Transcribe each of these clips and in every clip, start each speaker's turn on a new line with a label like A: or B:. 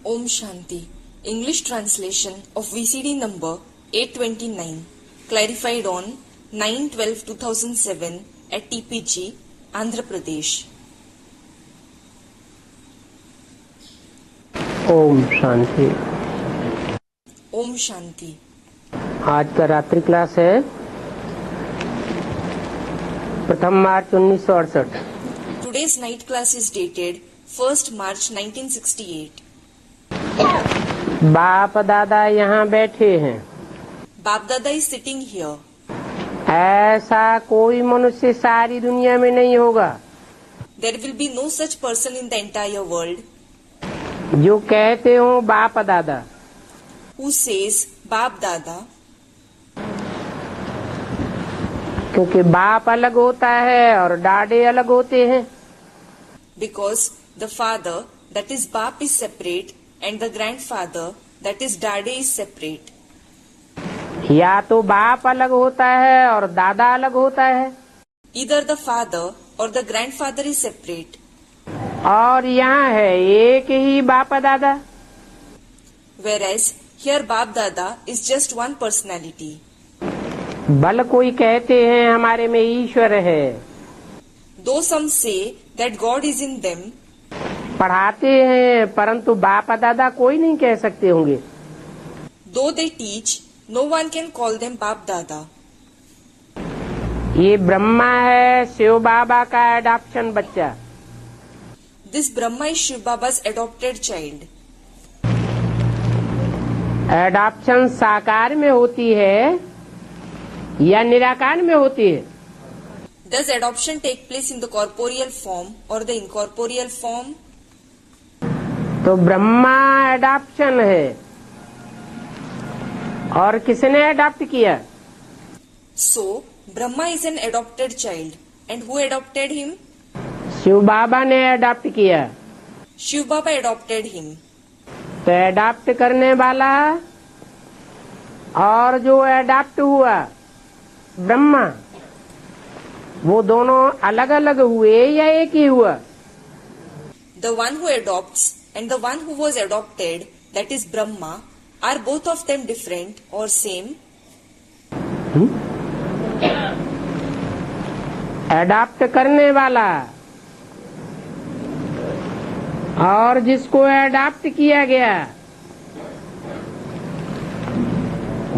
A: Om Shanti. English translation of VCD number 829, clarified on 9/12/2007 at TPG, Andhra Pradesh.
B: Om Shanti.
A: Om Shanti.
B: आज का रात्रि class है 1 मार्च 1968।
A: Today's night class is dated 1st March 1968.
B: बाप दादा यहाँ बैठे हैं।
A: Bap Dada is sitting here.
B: ऐसा कोई मनुष्य सारी दुनिया में नहीं होगा
A: There will be no such person in the entire world
B: जो कहते हो बाप दादा,
A: who says Bap Dada,
B: क्योंकि बाप अलग होता है और डाडे अलग होते हैं।
A: because the father, that is Bap, is separate and the grandfather, that is Dade, is separate.
B: या तो बाप अलग होता है और दादा अलग होता है,
A: Either the father or the grandfather is separate.
B: और यहाँ है एक ही बाप दादा।
A: Whereas here Bap Dada is just one personality.
B: भल कोई कहते हैं हमारे में ईश्वर है,
A: Though some say that God is in them,
B: पढ़ाते हैं, परंतु बाप दादा कोई नहीं कह सकते होंगे।
A: though they teach, no one can call them Bap Dada.
B: ये ब्रह्मा है शिव बाबा का एडॉप्शन बच्चा।
A: This Brahma is Shiv Baba's adopted child.
B: Adoption साकार में होती है या निराकार में होती है?
A: Does adoption take place in the corporeal form or the incorporeal form?
B: तो ब्रह्मा एडॉप्शन है, और किसने एडॉप्ट किया?
A: So, Brahma is an adopted child. And who adopted him?
B: Shiv बाबा ने एडॉप्ट किया।
A: Shiv Baba adopted him.
B: तो एडॉप्ट करने वाला और जो एडॉप्ट हुआ ब्रह्मा, वो दोनों अलग अलग हुए या एक ही हुआ?
A: The one who adopts and the one who was adopted, that is Brahma, are both of them different or same?
B: Adopt करने वाला और जिसको एडॉप्ट किया गया,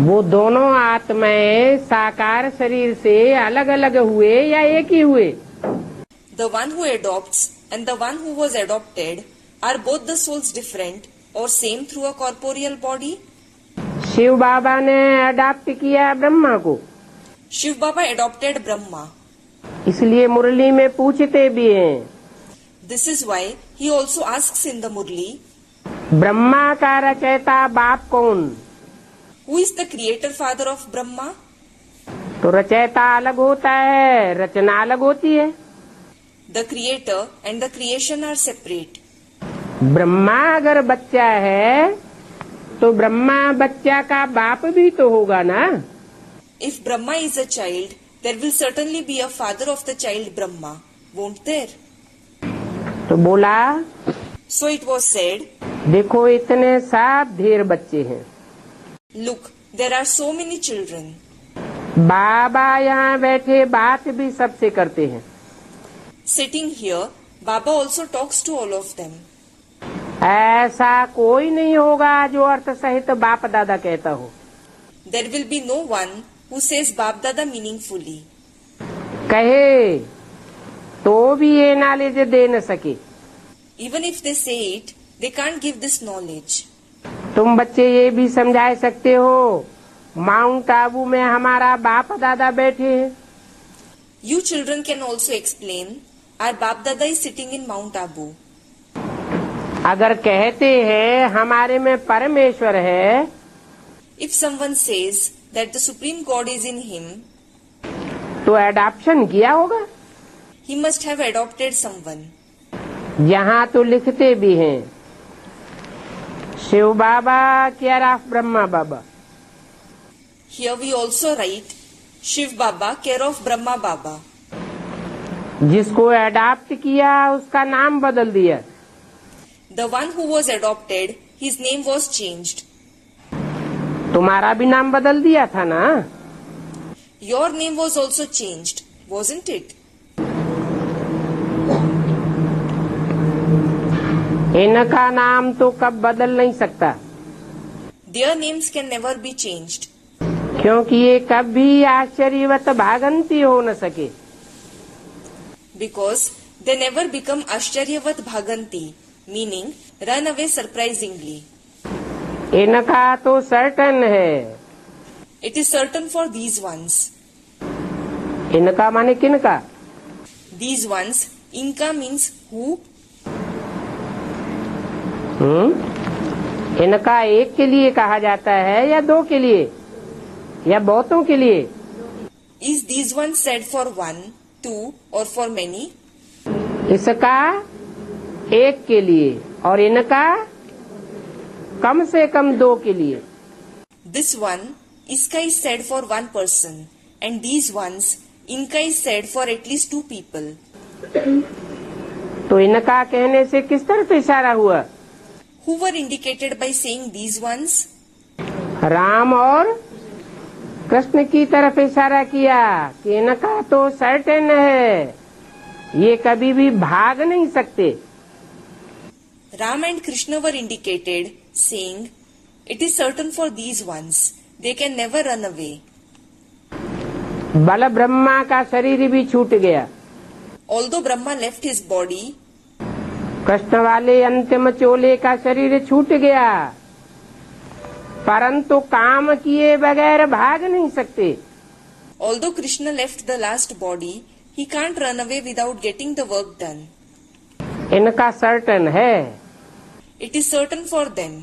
B: वो दोनों आत्माएं साकार शरीर से अलग अलग हुए या एक ही हुए?
A: The one who adopts and the one who was adopted, are both the souls different or same through a corporeal body?
B: Shiv बाबा ने एडॉप्ट किया ब्रह्मा को,
A: Shiv Baba adopted Brahma.
B: इसलिए मुरली में पूछते भी हैं।
A: This is why he also asks in the Murli,
B: Brahma का रचयिता बाप कौन?
A: who is the creator father of Brahma?
B: तो रचयिता अलग होता है, रचना अलग होती है।
A: The creator and the creation are separate.
B: Brahma अगर बच्चा है तो ब्रह्मा बच्चा का बाप भी तो होगा ना।
A: If Brahma is a child, there will certainly be a father of the child Brahma, won't there?
B: तो बोला,
A: So it was said,
B: देखो इतने सब ढेर बच्चे हैं,
A: look, there are so many children.
B: बाबा यहाँ बैठे बात भी सबसे करते हैं।
A: Sitting here, Baba also talks to all of them.
B: ऐसा कोई नहीं होगा जो अर्थ सहित बाप दादा कहता हो।
A: There will be no one who says Bap Dada meaningfully.
B: कहे तो भी ये नॉलेज दे न सके।
A: Even if they say it, they can't give this knowledge.
B: तुम बच्चे ये भी समझा सकते हो, माउंट आबू में हमारा बाप दादा बैठे हैं।
A: You children can also explain, our Bap Dada is sitting in Mount Abu.
B: अगर कहते हैं हमारे में परमेश्वर है,
A: If someone says that the Supreme God is in him,
B: तो एडॉप्शन किया होगा।
A: he must have adopted someone.
B: यहाँ तो लिखते भी हैं, Shiv Baba care of Brahma Baba.
A: Here we also write, Shiv Baba, care of Brahma Baba.
B: जिसको एडॉप्ट किया उसका नाम बदल दिया।
A: The one who was adopted, his name was changed.
B: तुम्हारा भी नाम बदल दिया था ना?
A: Your name was also changed, wasn't it?
B: इनका नाम तो कब बदल नहीं सकता,
A: Their names can never be changed
B: क्योंकि ये कभी आश्चर्यवत भागंती हो न सके।
A: because they never become Ashcharyavat Bhaganti, meaning run away surprisingly.
B: इनका तो सर्टन है।
A: It is certain for these ones.
B: इनका माने किनका?
A: These ones, Inka means who?
B: इनका एक के लिए कहा जाता है या दो के लिए या बहुतों के लिए?
A: Is these ones said for one, two or for many?
B: इसका एक के लिए और इनका कम से कम दो के लिए।
A: This one, Iska is said for one person and these ones, Inka is said for at least two people.
B: तो इनका कहने से किस तरफ इशारा हुआ?
A: Who were indicated by saying these ones?
B: Ram और कृष्ण की तरफ इशारा किया कि इनका तो सर्टेन है, ये कभी भी भाग नहीं सकते।
A: Ram and Krishna were indicated, saying, "It is certain for these ones, they can never run away."
B: बल ब्रह्मा का शरीर भी छूट गया।
A: Although Brahma left his body,
B: Krishna वाले अंतिम चोले का शरीर छूट गया, परंतु काम किए बगैर भाग नहीं सकते।
A: although Krishna left the last body, he can't run away without getting the work done.
B: इनका सर्टन है।
A: It is certain for them.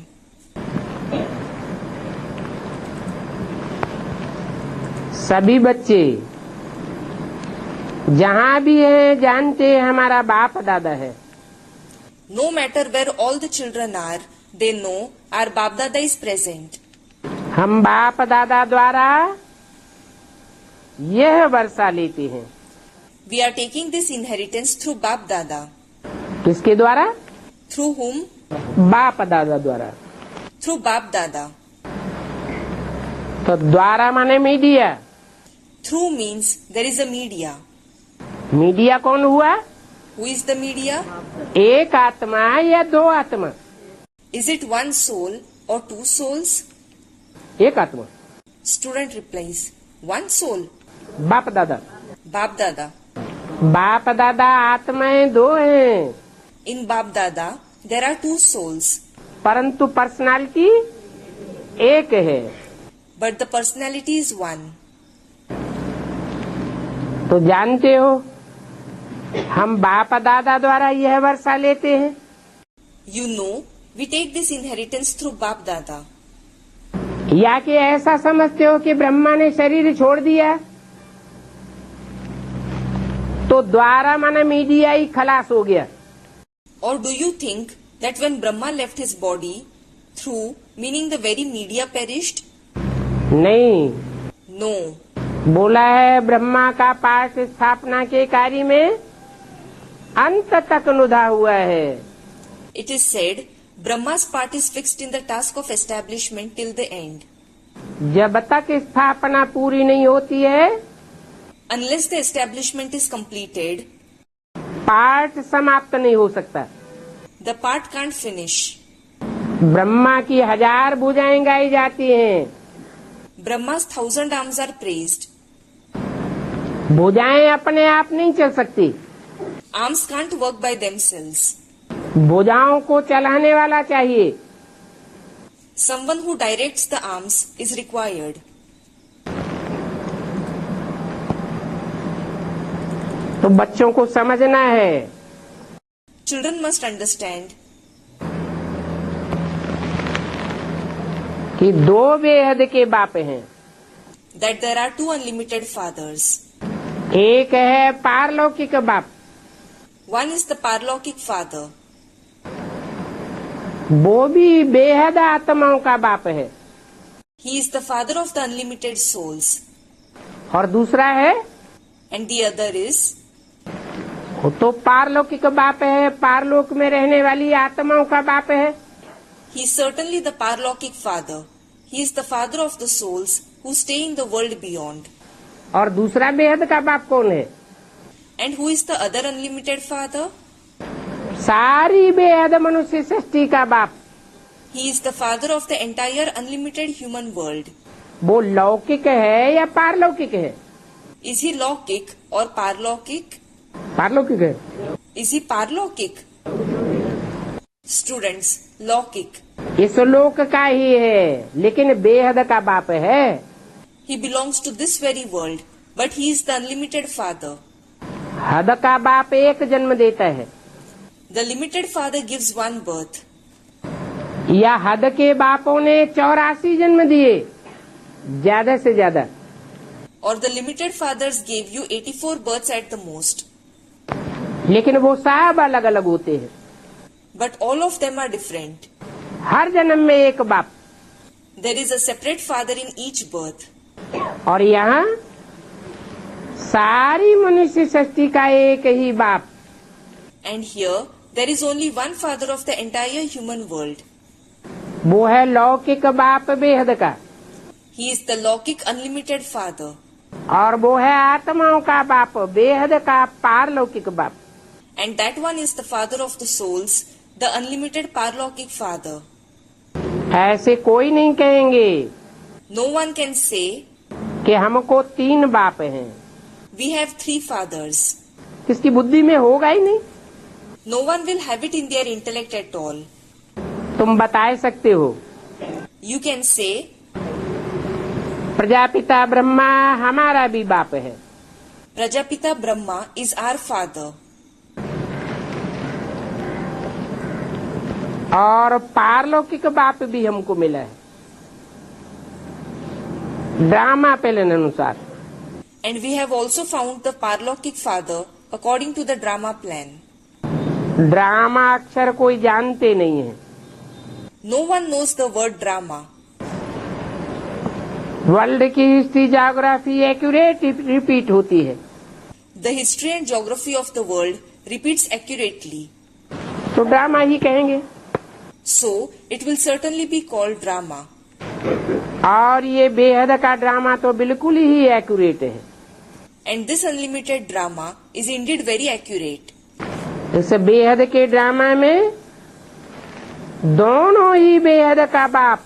B: सभी बच्चे जहाँ भी हैं जानते हैं हमारा बाप दादा है।
A: No matter where all the children are, they know our Bap Dada is present.
B: हम बाप दादा द्वारा यह वर्षा लेते हैं।
A: We are taking this inheritance through Bap Dada.
B: किसके द्वारा?
A: Through whom?
B: बाप दादा द्वारा।
A: Through Bap Dada.
B: तो द्वारा माने media.
A: Through means there is a media.
B: Media कौन हुआ?
A: Who is the media?
B: एक आत्मा या दो आत्मा?
A: Is it one soul or two souls?
B: एक आत्मा।
A: Student replies, one soul.
B: बाप दादा।
A: Bap Dada.
B: बाप दादा आत्माएं दो हैं,
A: In Bap Dada, there are two souls,
B: परंतु पर्सनालिटी एक है।
A: but the personality is one.
B: तो जानते हो हम बाप दादा द्वारा यह वर्षा लेते हैं।
A: You know, we take this inheritance through Bap Dada.
B: या कि ऐसा समझते हो कि ब्रह्मा ने शरीर छोड़ दिया तो द्वारा माना मीडिया ही खलास हो गया।
A: Or do you think that when Brahma left his body, through meaning the very media perished?
B: नहीं,
A: No.
B: बोला है ब्रह्मा का पाठ स्थापना के कार्य में अंत तक नुधा हुआ है।
A: It is said, Brahma's part is fixed in the task of establishment till the end.
B: जब तक स्थापना पूरी नहीं होती है
A: Unless the establishment is completed,
B: पाठ समाप्त नहीं हो सकता।
A: the part can't finish.
B: Brahma की 1000 भुजाएं गाई जाती हैं,
A: Brahma's 1000 arms are praised.
B: भुजाएं अपने आप नहीं चल सकती,
A: Arms can't work by themselves.
B: भुजाओं को चलाने वाला चाहिए।
A: Someone who directs the arms is required.
B: तो बच्चों को समझना है
A: Children must understand
B: कि दो बेहद के बाप हैं।
A: that there are two unlimited fathers.
B: एक है पारलौकिक बाप,
A: One is the Parlaukic Father.
B: वो भी बेहद आत्माओं का बाप है,
A: He is the father of the unlimited souls.
B: और दूसरा है
A: And the other is,
B: वो तो पारलौकिक बाप है, पारलोक में रहने वाली आत्माओं का बाप है।
A: He is certainly the paralaukic father. He is the father of the souls who stay in the world beyond.
B: और दूसरा बेहद का बाप कौन है?
A: And who is the other unlimited father?
B: सारी बेहद मनुष्य सृष्टि का बाप।
A: He is the father of the entire unlimited human world.
B: वो लौकिक है या पारलौकिक है?
A: Is he laukic or parlaukic?
B: पारलौकिक है।
A: Is he parlaukic? Students, laukic.
B: इस लोक का ही है, लेकिन बेहद का बाप है।
A: He belongs to this very world, but he is the unlimited father.
B: हद का बाप एक जन्म देता है,
A: The limited father gives one birth.
B: या हद के बापों ने 84 जन्म दिए, ज्यादा से ज्यादा।
A: Or the limited fathers gave you 84 births at the most.
B: लेकिन वो सब अलग अलग होते हैं।
A: But all of them are different.
B: हर जन्म में एक बाप।
A: There is a separate father in each birth.
B: और यहाँ सारी मनुष्य सृष्टि का एक ही बाप।
A: And here, there is only one father of the entire human world.
B: वो है लौकिक बाप बेहद का।
A: He is the laukic unlimited father.
B: और वो है आत्माओं का बाप बेहद का पारलौकिक बाप।
A: And that one is the father of the souls, the unlimited parlaukic father.
B: ऐसे कोई नहीं कहेंगे
A: No one can say,
B: कि हमको 3 बाप हैं।
A: we have 3 fathers.
B: किसकी बुद्धि में होगा ही नहीं।
A: No one will have it in their intellect at all.
B: तुम बता सकते हो,
A: You can say,
B: Prajapita Brahma हमारा भी बाप है।
A: Prajapita Brahma is our father.
B: और पारलौकिक बाप भी हमको मिला है ड्रामा प्लान अनुसार।
A: And we have also found the parlaukic father according to the drama plan.
B: Drama अक्षर कोई जानते नहीं है।
A: No one knows the word drama.
B: World की हिस्ट्री ज्योग्राफी एक्यूरेट रिपीट होती है,
A: The history and geography of the world repeats accurately.
B: तो drama ही कहेंगे।
A: So, it will certainly be called drama.
B: और ये बेहद का ड्रामा तो बिल्कुल ही एक्यूरेट है।
A: And this unlimited drama is indeed very accurate.
B: इस बेहद के ड्रामा में दोनों ही बेहद का बाप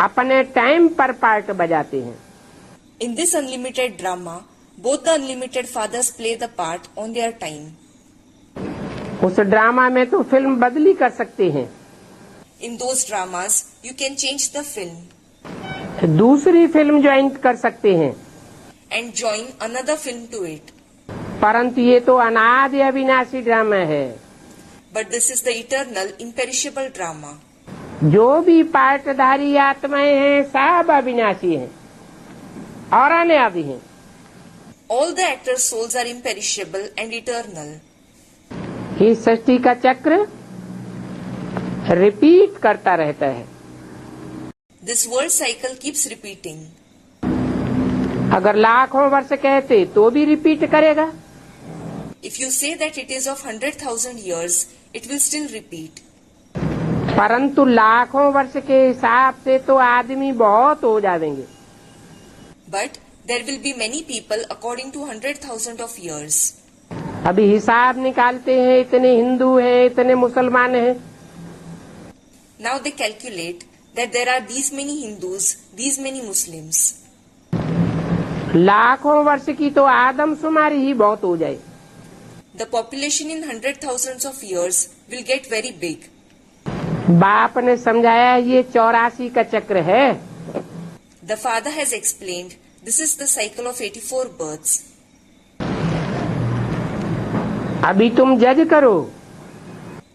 B: अपने टाइम पर पार्ट बजाते हैं।
A: In this unlimited drama, both the unlimited fathers play the part on their time.
B: उस ड्रामा में तो फिल्म बदली कर सकते हैं,
A: In those dramas, you can change the film
B: दूसरी फिल्म ज्वाइन कर सकते हैं,
A: and join another film to it.
B: परंतु ये तो अनादि अविनाशी ड्रामा है।
A: But this is the eternal, imperishable drama.
B: जो भी पार्टधारी आत्माएं हैं सब अविनाशी हैं और अनादि हैं।
A: All the actors' souls are imperishable and eternal.
B: इस सृष्टि का चक्र रिपीट करता रहता है।
A: This world cycle keeps repeating.
B: अगर लाखों वर्ष कहते तो भी रिपीट करेगा।
A: If you say that it is of 100,000 years, it will still repeat.
B: परंतु लाखों वर्ष के हिसाब से तो आदमी बहुत हो जाएंगे।
A: But there will be many people according to 100,000 of years.
B: अभी हिसाब निकालते हैं, इतने हिंदू हैं, इतने मुसलमान हैं।
A: Now they calculate that there are these many Hindus, these many Muslims.
B: लाखों वर्ष की तो आदमशुमारी ही बहुत हो जाए।
A: The population in 100,000s of years will get very big.
B: बाप ने समझाया ये 84 का चक्र है।
A: The father has explained this is the cycle of 84 births.
B: अभी तुम जज करो।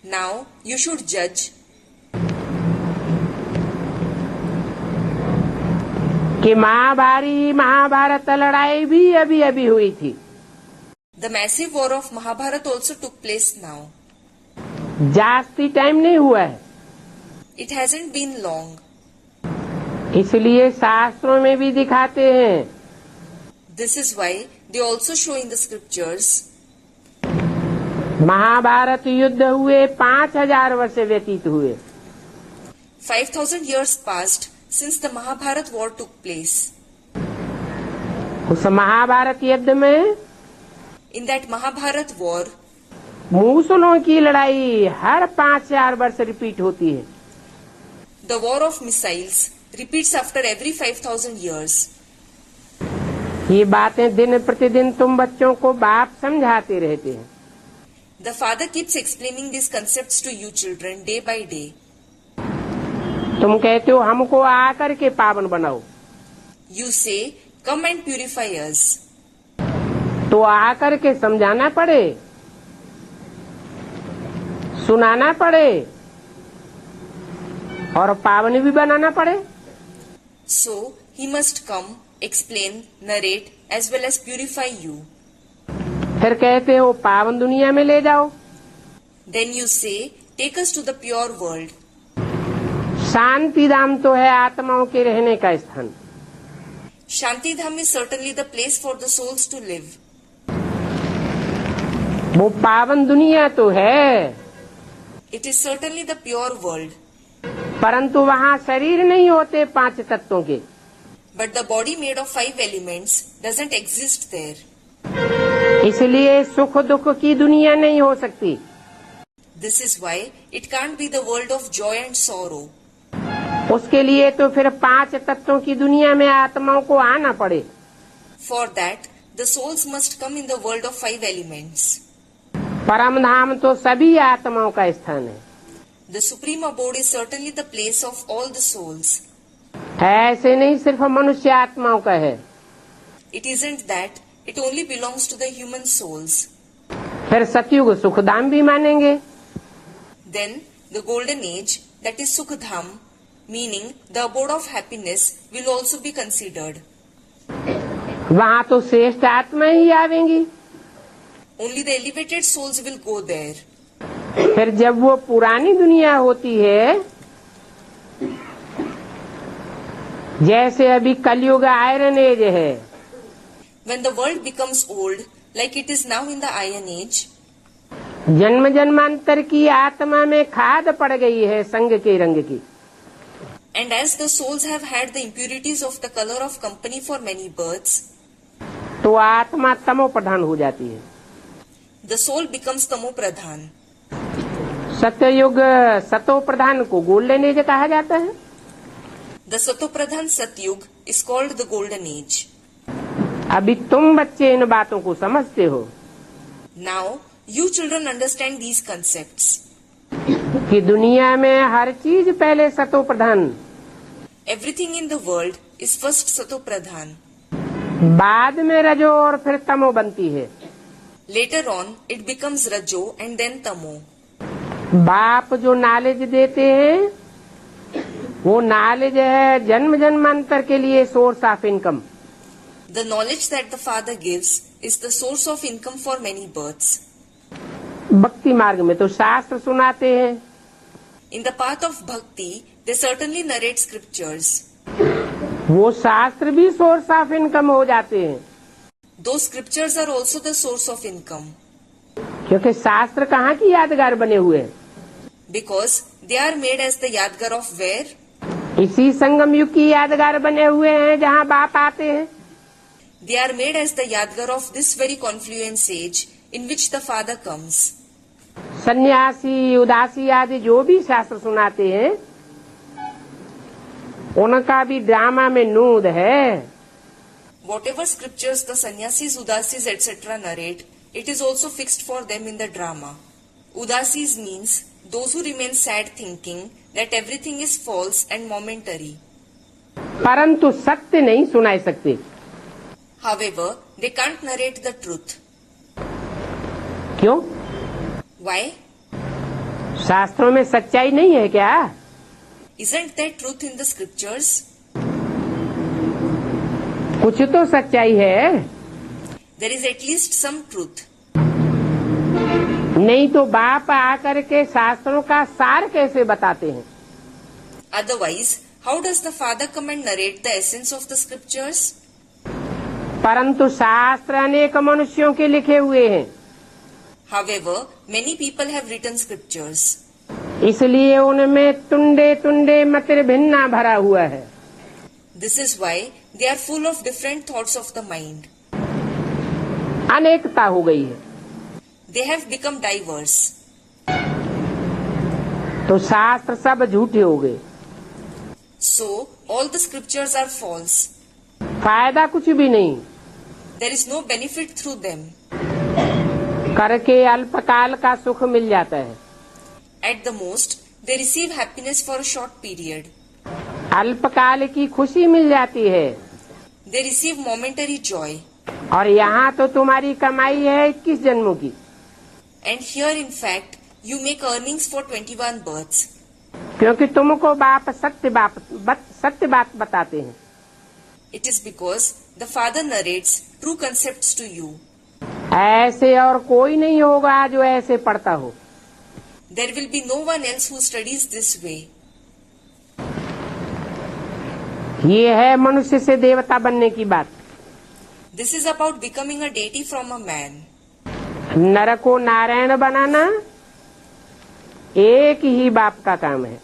A: Now you should judge
B: कि महाभारत लड़ाई भी अभी अभी हुई थी।
A: the massive war of Mahabharata also took place now.
B: जास्ती टाइम नहीं हुआ है,
A: It hasn't been long.
B: इसलिए शास्त्रों में भी दिखाते हैं
A: This is why they also show in the scriptures
B: Mahabharat युद्ध हुए 5000 वर्ष व्यतीत हुए।
A: 5,000 years passed since the Mahabharat war took place.
B: उस महाभारत युद्ध में
A: In that Mahabharat war,
B: मूसलों की लड़ाई हर 5000 वर्ष रिपीट होती है।
A: the war of missiles repeats after every 5,000 years.
B: ये बातें दिन प्रतिदिन तुम बच्चों को बाप समझाते रहते हैं।
A: The father keeps explaining these concepts to you children day by day.
B: तुम कहते हो हमको आकर के पावन बनाओ,
A: You say, come and purify us.
B: तो आकर के समझाना पड़े, सुनाना पड़े और पावन भी बनाना पड़े।
A: So, he must come, explain, narrate, as well as purify you.
B: फिर कहते हो पावन दुनिया में ले जाओ।
A: Then you say, take us to the pure world.
B: शांति धाम तो है आत्माओं के रहने का स्थान।
A: Shanti Dham is certainly the place for the souls to live.
B: वो पावन दुनिया तो है,
A: It is certainly the pure world.
B: परंतु वहाँ शरीर नहीं होते 5 तत्वों के।
A: But the body made of 5 elements doesn't exist there.
B: इसलिए सुख दुख की दुनिया नहीं हो सकती।
A: This is why it can't be the world of joy and sorrow.
B: उसके लिए तो फिर 5 तत्वों की दुनिया में आत्माओं को आना पड़े।
A: For that, the souls must come in the world of 5 elements.
B: परम धाम तो सभी आत्माओं का स्थान है।
A: The supreme abode is certainly the place of all the souls.
B: ऐसे नहीं सिर्फ मनुष्य आत्माओं का है।
A: It isn't that it only belongs to the human souls.
B: फिर सतयुग सुखधाम भी मानेंगे।
A: Then the golden age, that is Sukhdham, meaning the abode of happiness, will also be considered.
B: वहाँ तो श्रेष्ठ आत्मा ही आवेंगी।
A: Only the elevated souls will go there.
B: फिर जब वो पुरानी दुनिया होती है, जैसे अभी कलयुग आयरन एज है,
A: When the world becomes old, like it is now in the Iron Age,
B: जन्म जन्मांतर की आत्मा में खाद पड़ गई है संग के रंग की।
A: and as the souls have had the impurities of the color of company for many births,
B: तो आत्मा तमो प्रधान हो जाती है।
A: the soul becomes Tamo Pradhan.
B: सत्ययुग सतो प्रधान को गोल्डन एज कहा जाता है।
A: The Satopradhan Satyug is called the Golden Age.
B: अभी तुम बच्चे इन बातों को समझते हो
A: Now, you children understand these concepts.
B: कि दुनिया में हर चीज पहले सतो प्रधान,
A: Everything in the world is first Satopradhan.
B: बाद में रजो और फिर तमो बनती है।
A: Later on, it becomes Rajo and then Tamo.
B: बाप जो नॉलेज देते हैं वो नॉलेज है जन्म जन्मांतर के लिए source of income.
A: The knowledge that the Father gives is the source of income for many births.
B: भक्ति मार्ग में तो शास्त्र सुनाते हैं,
A: In the path of bhakti, they certainly narrate scriptures.
B: वो शास्त्र भी सोर्स ऑफ इनकम हो जाते हैं।
A: Those scriptures are also the source of income
B: क्योंकि शास्त्र कहाँ की यादगार बने हुए हैं?
A: because they are made as the Yadgar of where?
B: इसी संगम युग की यादगार बने हुए हैं जहाँ बाप आते हैं।
A: They are made as the Yadgar of this very confluence age in which the Father comes.
B: सन्यासी उदासी आदि जो भी शास्त्र सुनाते हैं उनका भी ड्रामा में नूद है।
A: Whatever scriptures the sannyasis, udasis, etc. narrate, it is also fixed for them in the drama. Udasis means those who remain sad thinking that everything is false and momentary.
B: परंतु सत्य नहीं सुनाई सकते।
A: However, they can't narrate the truth.
B: क्यों?
A: Why?
B: शास्त्रों में सच्चाई नहीं है क्या?
A: Isn't there truth in the scriptures?
B: कुछ तो सच्चाई है।
A: There is at least some truth.
B: नहीं तो बाप आकर के शास्त्रों का सार कैसे बताते हैं?
A: Otherwise, how does the Father come and narrate the essence of the However, many people have written scriptures.
B: इसलिए उनमें तुंडे तुंडे मतिर भिन्ना भरा हुआ है।
A: This is why they are full of different thoughts of the mind.
B: अनेकता हो गई है।
A: They have become diverse.
B: तो शास्त्र सब झूठे हो गए।
A: So, all the scriptures are false.
B: फायदा कुछ भी नहीं।
A: There is no benefit through them.
B: करके अल्पकाल का सुख मिल जाता है।
A: At the most, they receive happiness for a short period.
B: अल्पकाल की खुशी मिल जाती है।
A: They receive momentary joy.
B: और यहाँ तो तुम्हारी कमाई है 21 जन्मों की।
A: And here, in fact, you make earnings for 21 births.
B: क्योंकि तुमको बाप सत्य बात बताते हैं।
A: It is because the Father narrates true concepts to you.
B: ऐसे और कोई नहीं होगा जो ऐसे पढ़ता हो।
A: There will be no one else who studies this way.
B: ये है मनुष्य से देवता बनने की बात।
A: This is about becoming a deity from a man.
B: नर को नारायण बनाना एक ही बाप का काम है।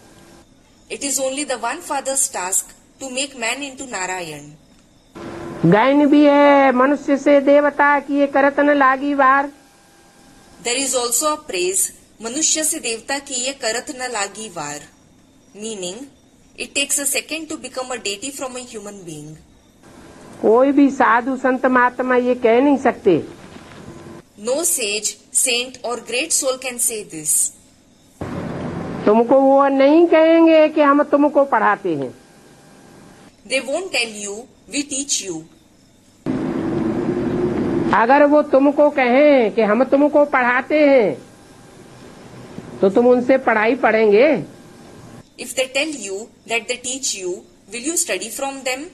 A: It is only the one Father's task to make man into Narayan.
B: गायन भी है मनुष्य से देवता की ये करत न लागी वार।
A: There is also a praise, मनुष्य से देवता की ये करत न लागी वार. Meaning, it takes a second to become a deity from a human being.
B: कोई भी साधु संत महात्मा ये कह नहीं सकते।
A: No sage, saint or great soul can say this.
B: तुमको वो नहीं कहेंगे कि हम तुमको पढ़ाते हैं।
A: They won't tell you, we teach you.
B: अगर वो तुमको कहें कि हम तुमको पढ़ाते हैं तो तुम उनसे पढ़ाई पढ़ेंगे।
A: If they tell you that they teach you, will you study from them?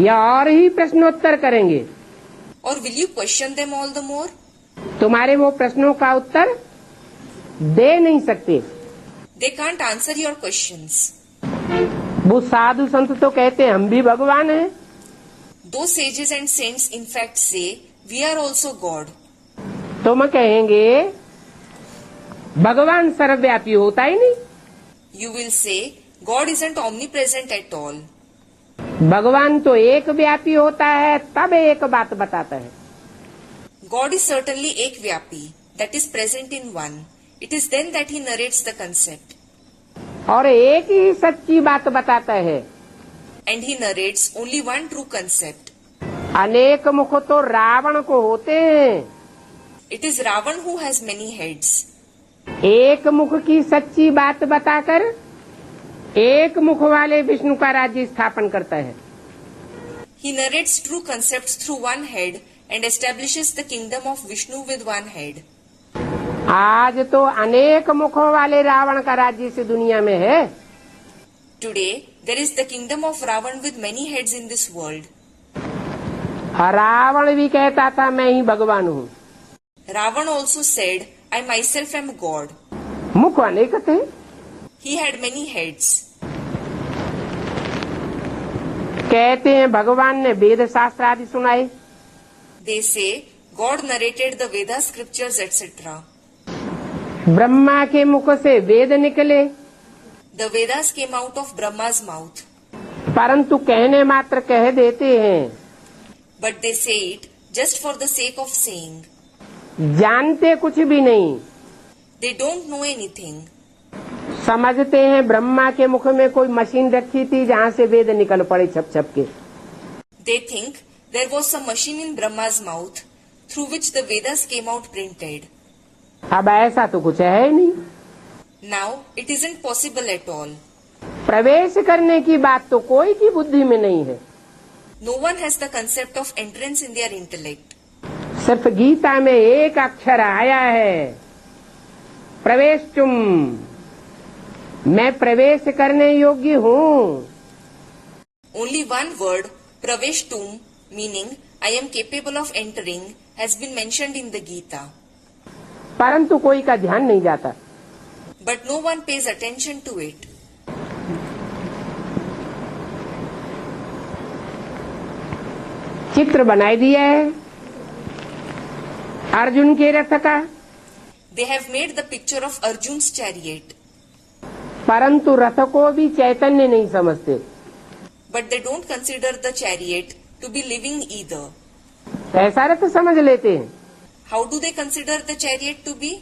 B: या और ही प्रश्नोत्तर करेंगे।
A: Or will you question them all the more?
B: तुम्हारे वो प्रश्नों का उत्तर दे नहीं सकते।
A: They can't answer your questions.
B: वो साधु संत तो कहते हैं हम भी भगवान हैं।
A: Those sages and saints in fact say, we are also God.
B: तुम कहेंगे भगवान सर्वव्यापी होता ही नहीं।
A: You will say, God isn't omnipresent at all.
B: भगवान तो एक व्यापी होता है तब एक बात बताता है।
A: God is certainly ekvyapi, that is present in one. It is then that he narrates the concept.
B: और एक ही सच्ची बात बताता है।
A: And he narrates only one true concept.
B: अनेक मुख तो रावण को होते हैं।
A: It is Ravan who has many heads.
B: एक मुख की सच्ची बात बताकर एक मुख वाले विष्णु का राज्य स्थापन करता है।
A: He narrates true concepts through one head and establishes the kingdom of Vishnu with one head.
B: आज तो अनेक मुखों वाले रावण का राज्य इस दुनिया में है।
A: Today, there is the kingdom of Ravan with many heads in this world.
B: Ravan भी कहता था मैं ही भगवान हूँ।
A: Ravan also said, I myself am God.
B: मुख अनेक थे।
A: He had many heads.
B: कहते हैं भगवान ने वेद शास्त्र आदि सुनाए।
A: They say, God narrated the Veda scriptures, etc.
B: Brahma के मुख से वेद निकले।
A: The Vedas came out of Brahma's mouth.
B: परंतु कहने मात्र कह देते हैं।
A: But they say it just for the sake of saying.
B: जानते कुछ भी नहीं।
A: They don't know anything.
B: समझते हैं ब्रह्मा के मुख में कोई मशीन रखी थी जहाँ से वेद निकल पड़े छप छप के।
A: They think there was some machine in Brahma's mouth through which the Vedas came out printed.
B: अब ऐसा तो कुछ है ही नहीं।
A: Now, it isn't possible at all.
B: प्रवेश करने की बात तो कोई की बुद्धि में नहीं है।
A: No one has the concept of entrance in their intellect.
B: सिर्फ गीता में एक अक्षर आया है, प्रवेशुम, मैं प्रवेश करने योग्य हूँ।
A: Only one word, praveshtum, meaning I am capable of entering, has been mentioned in the Gita.
B: परंतु कोई का ध्यान नहीं जाता।
A: But no one pays attention to it.
B: चित्र बनाई दिया है अर्जुन के रथ का।
A: They have made the picture of Arjun's chariot,
B: परंतु रथ को भी चैतन्य नहीं समझते।
A: but they don't consider the chariot to be living either.
B: कैसा रथ समझ लेते हैं?
A: How do they consider the chariot to be?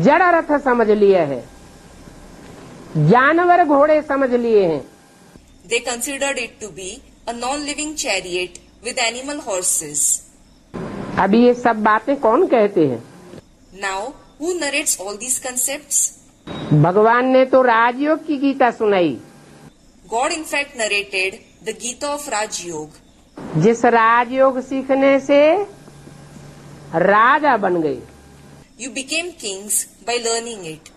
B: जड़ रथ समझ लिया है, जानवर घोड़े समझ लिए हैं।
A: They considered it to be a non-living chariot with animal horses.
B: अभी ये सब बातें कौन कहते हैं?
A: Now, who narrates all these concepts?
B: भगवान ने तो राजयोग की गीता सुनाई,
A: God in fact narrated the Gita of Raj Yoga,
B: जिस राजयोग सीखने से राजा बन गए।
A: You became kings by learning it.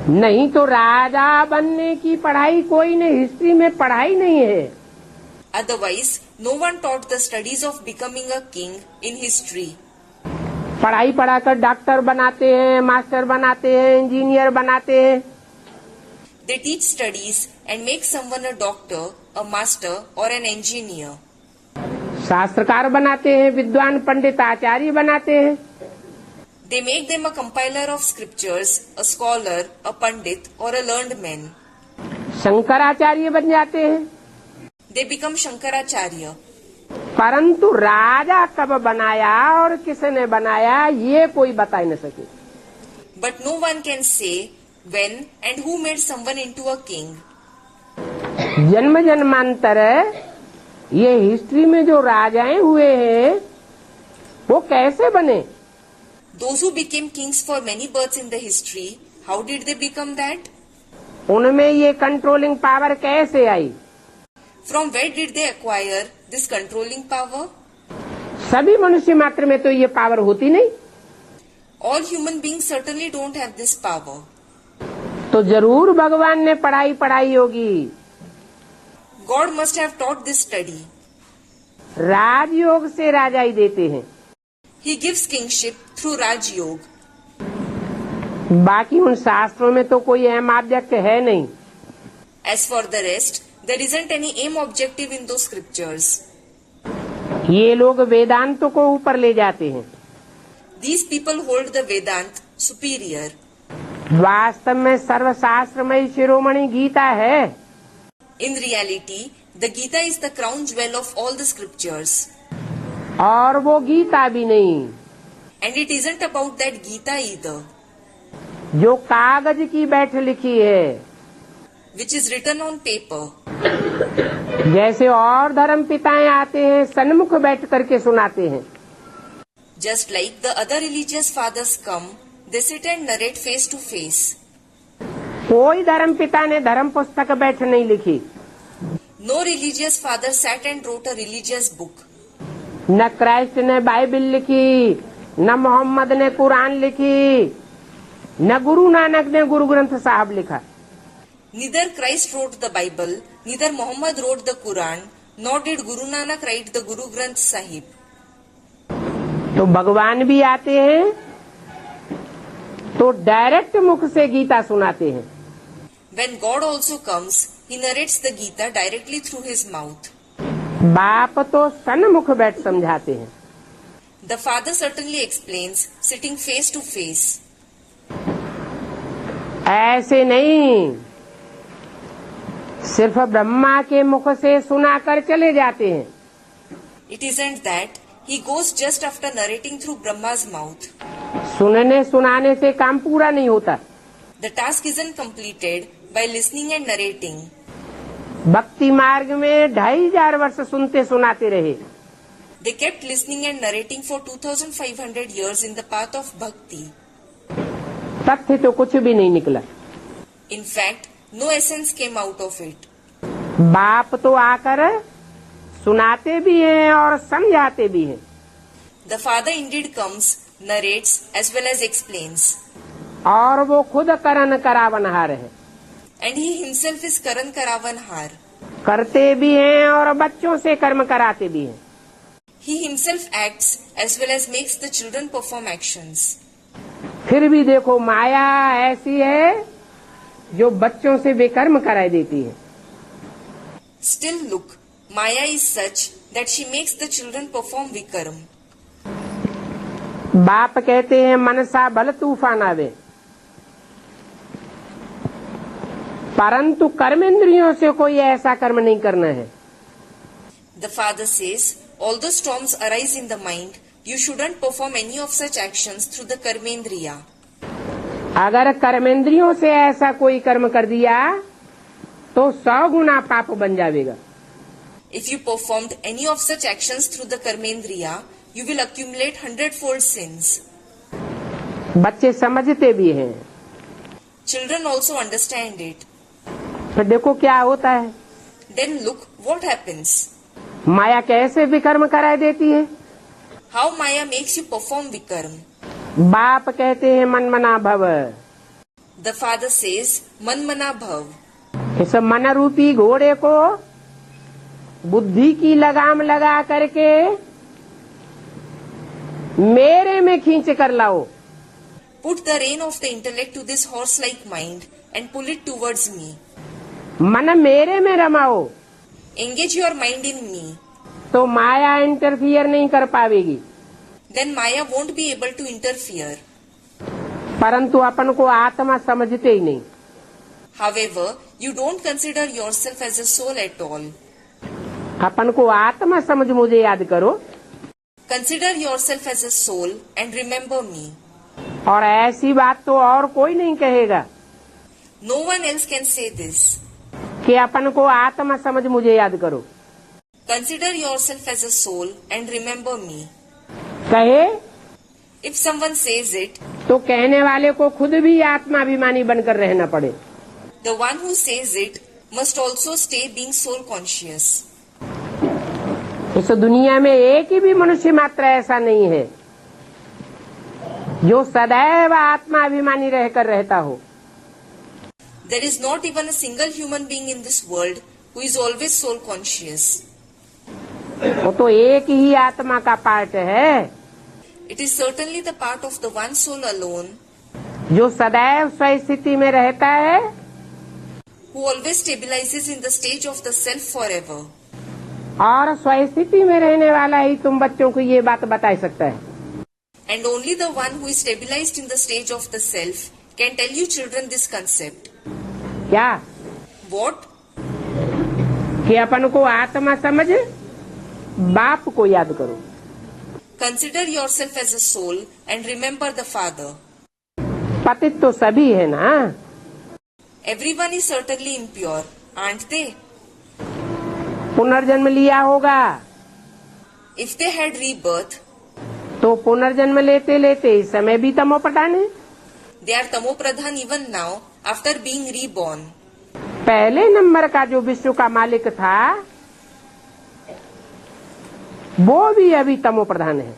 B: नहीं तो राजा बनने की पढ़ाई कोई ने हिस्ट्री में पढ़ाई नहीं है।
A: Otherwise, no one taught the studies of becoming a king in history.
B: पढ़ाई पढ़ाकर डॉक्टर बनाते हैं, मास्टर बनाते हैं, इंजीनियर बनाते हैं।
A: They teach studies and make someone a doctor, a master or an engineer.
B: शास्त्रकार बनाते हैं, विद्वान पंडित आचार्य बनाते हैं।
A: They make them a compiler of scriptures, a scholar, a pandit or a learned man.
B: Shankaracharya बन जाते हैं।
A: They become Shankaracharya.
B: परंतु राजा कब बनाया और किसने बनाया ये कोई बता ही न सके।
A: But no one can say when and who made someone into a king.
B: जन्म जन्मांतर ये हिस्ट्री में जो राजाएं हुए हैं वो कैसे बने?
A: Those who became kings for many births in the history, how did they become that?
B: उनमें ये कंट्रोलिंग पावर कैसे आई?
A: From where did they acquire this controlling power?
B: सभी मनुष्य मात्र में तो ये पावर होती नहीं।
A: All human beings certainly don't have this power.
B: तो जरूर भगवान ने पढ़ाई पढ़ाई होगी।
A: God must have taught this study.
B: राजयोग से राजाई देते हैं।
A: He gives kingship through Raj Yoga.
B: बाकी उन शास्त्रों में तो कोई अहम ऑब्जेक्ट है नहीं।
A: As for the rest, there isn't any aim objective in those scriptures.
B: ये लोग वेदांत को ऊपर ले जाते हैं।
A: These people hold the Vedant superior.
B: वास्तव में सर्वशास्त्रमय शिरोमणि गीता है।
A: In reality, the Gita is the crown jewel of all the scriptures.
B: और वो गीता भी नहीं,
A: And it isn't about that Gita either,
B: जो कागज की बैठ लिखी है।
A: which is written on paper.
B: जैसे और धर्म पिताएं आते हैं सन्मुख बैठ करके सुनाते हैं।
A: Just like the other religious fathers come, they sit and narrate face to face.
B: कोई धर्म पिता ने धर्म पुस्तक बैठ नहीं लिखी।
A: No religious father sat and wrote a religious book.
B: न क्राइस्ट ने बाइबल लिखी, न मोहम्मद ने कुरान लिखी, न गुरु नानक ने गुरु ग्रंथ साहब लिखा।
A: Neither Christ wrote the Bible, neither Muhammad wrote the Quran, nor did Guru Nanak write the Guru Granth Sahib.
B: तो भगवान भी आते हैं तो डायरेक्ट मुख से गीता सुनाते हैं।
A: When God also comes, he narrates the Gita directly through his mouth.
B: बाप तो सन्मुख बैठ समझाते हैं।
A: The father certainly explains, sitting face to face.
B: ऐसे नहीं सिर्फ ब्रह्मा के मुख से सुनाकर चले जाते हैं।
A: It isn't that he goes just after narrating through Brahma's mouth.
B: सुनने सुनाने से काम पूरा नहीं होता।
A: The task isn't completed by listening and narrating.
B: भक्ति मार्ग में 2500 वर्ष सुनते सुनाते रहे।
A: They kept listening and narrating for 2500 years in the path of bhakti.
B: तथ्य तो कुछ भी नहीं निकला।
A: In fact, no essence came out of it.
B: बाप तो आकर सुनाते भी हैं और समझाते भी हैं।
A: The father indeed comes, narrates as well as explains.
B: और वो खुद करन करावनहार है।
A: And he himself is Karan Karavanhar.
B: करते भी हैं और बच्चों से कर्म कराते भी हैं।
A: He himself acts as well as makes the children perform actions.
B: फिर भी देखो माया ऐसी है जो बच्चों से बेकर्म कराई देती है।
A: Still look, Maya is such that she makes the children perform Vikaram.
B: बाप कहते हैं मनसा भल तूफान आवे, परंतु कर्मेंद्रियों से कोई ऐसा कर्म नहीं करना है।
A: The father says, although storms arise in the mind, you shouldn't perform any of such actions through the karmendriya.
B: अगर कर्मेंद्रियों से ऐसा कोई कर्म कर दिया तो 100 गुना पाप बन जाएगा।
A: If you performed any of such actions through the karmendriya, you will accumulate 100-fold sins.
B: बच्चे समझते भी हैं।
A: Children also understand it.
B: तो देखो क्या होता है।
A: Then look what happens.
B: माया कैसे विकर्म कराए देती है।
A: How Maya makes you perform vikarm.
B: बाप कहते हैं मन मना भव।
A: The father says, man mana bhav.
B: इस मन रूपी घोड़े को बुद्धि की लगाम लगा करके मेरे में खींच कर लाओ।
A: Put the rein of the intellect to this horse-like mind and pull it towards me.
B: मन मेरे में रमाओ
A: Engage your mind in me.
B: तो माया इंटरफियर नहीं कर पाएगी।
A: Then Maya won't be able to interfere.
B: परंतु अपन को आत्मा समझते ही नहीं।
A: However, you don't consider yourself as a soul at all.
B: अपन को आत्मा समझ मुझे याद करो।
A: Consider yourself as a soul and remember me.
B: और ऐसी बात तो और कोई नहीं कहेगा
A: No one else can say this.
B: कि अपन को आत्मा समझ मुझे याद करो।
A: Consider yourself as a soul and remember me.
B: कहे
A: If someone says it,
B: तो कहने वाले को खुद भी आत्माभिमानी बनकर रहना पड़े।
A: the one who says it must also stay being soul conscious.
B: इस दुनिया में एक ही भी मनुष्य मात्र ऐसा नहीं है जो सदैव आत्माभिमानी रहकर रहता हो।
A: There is not even a single human being in this world who is always soul conscious.
B: वो तो एक ही आत्मा का पार्ट है
A: It is certainly the part of the one soul alone
B: जो सदैव स्वस्थिति में रहता है
A: who always stabilizes in the stage of the self forever.
B: और स्वस्थिति में रहने वाला ही तुम बच्चों को ये बात बता सकता है।
A: And only the one who is stabilized in the stage of the self can tell you children this concept.
B: क्या
A: What?
B: कि अपन को आत्मा समझ बाप को याद करो।
A: Consider yourself as a soul and remember the father.
B: पतित तो सभी है ना।
A: Everyone is certainly impure, aren't they?
B: पुनर्जन्म लिया होगा
A: If they had rebirth,
B: तो पुनर्जन्म लेते लेते इस समय भी तमो प्रधान है।
A: they are tamopradhan even now after being reborn.
B: पहले नंबर का जो विश्व का मालिक था वो भी अभी तमो प्रधान है।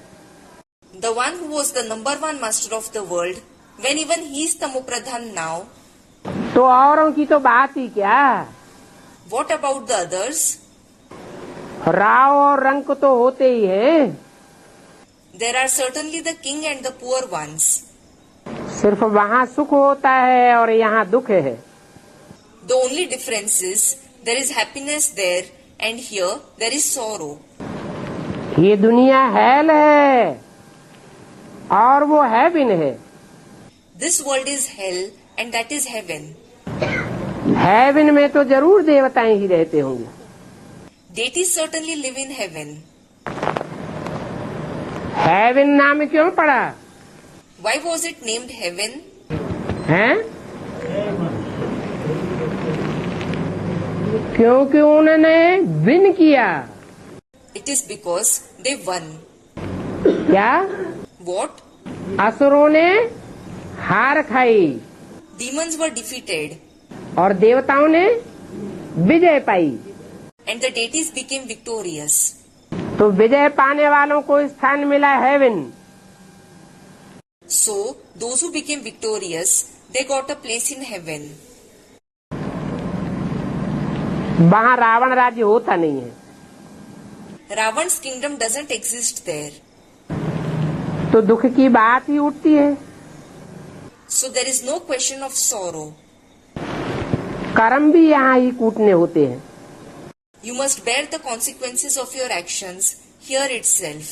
A: The one who was the number one master of the world, when even he is tamopradhan now,
B: तो औरों की तो बात ही क्या।
A: what about the others?
B: Rao और रंक तो होते ही हैं।
A: There are certainly the king and the poor ones.
B: सिर्फ वहाँ सुख होता है और यहाँ दुख है।
A: The only difference is there is happiness there and here there is sorrow.
B: ये दुनिया हेल है और वो हेवन है।
A: This world is hell and that is heaven.
B: Heaven में तो जरूर देवताएं ही रहते होंगे।
A: Deities certainly live in heaven.
B: Heaven नाम क्यों पड़ा
A: Why was it named heaven?
B: है? क्योंकि उन्होंने विन किया।
A: It is because they won.
B: क्या?
A: What?
B: असुरों ने हार खाई
A: Demons were defeated
B: और देवताओं ने विजय पाई।
A: and the deities became victorious.
B: तो विजय पाने वालों को स्थान मिला haven.
A: So, those who became victorious, they got a place in heaven.
B: वहाँ रावण राज्य होता नहीं है।
A: Ravan's kingdom doesn't exist there.
B: तो दुख की बात ही उठती है।
A: So there is no question of sorrow.
B: कर्म भी यहाँ ही कूटने होते हैं।
A: You must bear the consequences of your actions here itself.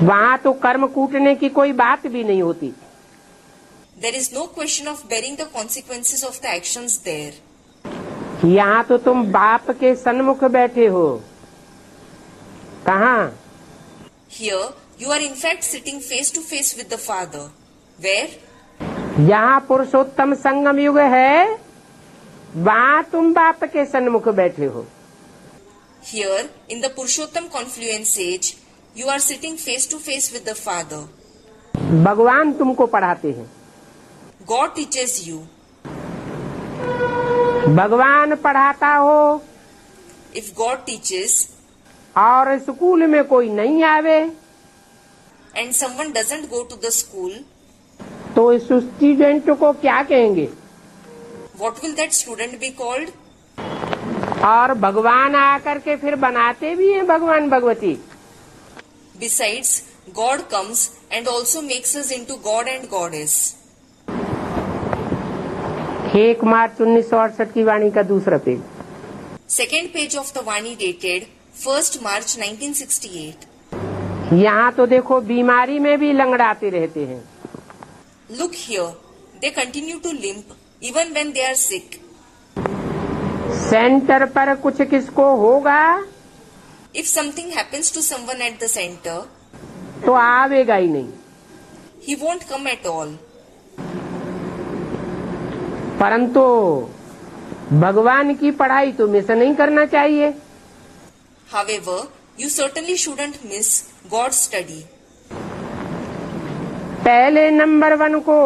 B: वहाँ तो कर्म कूटने की कोई बात भी नहीं होती।
A: There is no question of bearing the consequences of the actions there.
B: यहाँ तो तुम बाप के सन्मुख बैठे हो। कहाँ?
A: Here, you are in fact sitting face to face with the Father. Where?
B: यहाँ पुरुषोत्तम संगम युग है, वहाँ तुम बाप के सन्मुख बैठे हो।
A: Here, in the Purushottam confluence age, you are sitting face to face with the Father.
B: भगवान तुमको पढ़ाते हैं।
A: God teaches you.
B: भगवान पढ़ाता हो
A: If God teaches
B: और स्कूल में कोई नहीं आवे
A: and someone doesn't go to the school,
B: तो इस स्टूडेंट को क्या कहेंगे?
A: what will that student be called?
B: और भगवान आकर के फिर बनाते भी हैं भगवान Bhagwati.
A: Besides, God comes and also makes us into God and Goddess.
B: 1 मार्च 1968 की वाणी का दूसरा page.
A: Second page of the Vani dated 1st March 1968.
B: यहाँ तो देखो बीमारी में भी लंगड़ाते रहते हैं।
A: Look here, they continue to limp even when they are sick.
B: Centre पर कुछ किसको होगा
A: If something happens to someone at the center,
B: तो आवेगा ही नहीं,
A: he won't come at all.
B: परंतु भगवान की पढ़ाई तो मिस नहीं करना चाहिए।
A: However, you certainly shouldn't miss God's study.
B: पहले नंबर 1 को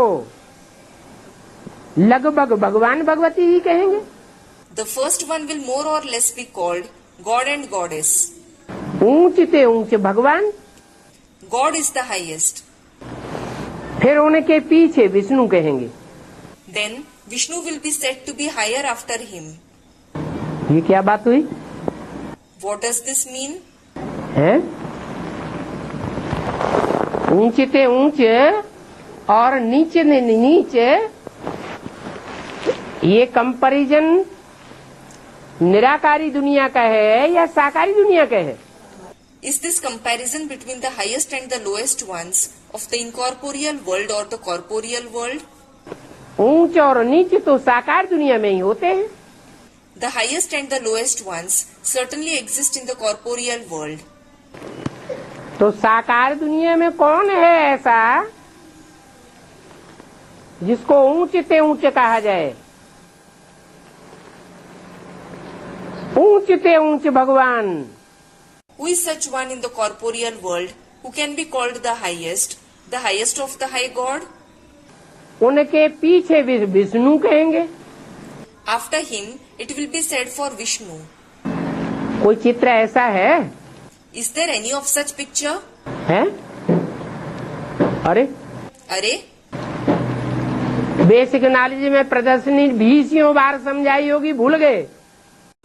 B: लगभग भगवान भगवती ही कहेंगे।
A: The first one will more or less be called God and Goddess.
B: ऊंचते ऊंचे भगवान,
A: God is the highest.
B: फिर उनके पीछे विष्णु कहेंगे।
A: Then Vishnu will be said to be higher after him.
B: ये क्या बात हुई
A: What does this mean?
B: है? ऊंचते ऊंचे और नीचे ने नीचे, ये कंपैरिजन निराकारी दुनिया का है या साकारी दुनिया का है?
A: Is this comparison between the highest and the lowest ones of the incorporeal world or the corporeal world?
B: ऊंच और नीचे तो साकार दुनिया में ही होते हैं।
A: The highest and the lowest ones certainly exist in the corporeal world.
B: तो साकार दुनिया में कौन है ऐसा जिसको ऊंचते ऊंचे कहा जाए? ऊंचते ऊंचे भगवान।
A: Who is such one in the corporeal world who can be called the highest of the high God?
B: उनके पीछे विष्णु कहेंगे।
A: After him, it will be said for Vishnu.
B: कोई चित्र ऐसा है?
A: Is there any of such picture?
B: है? अरे
A: अरे,
B: बेसिक नॉलेज में प्रदर्शनी 20 बार समझाई होगी, भूल गए।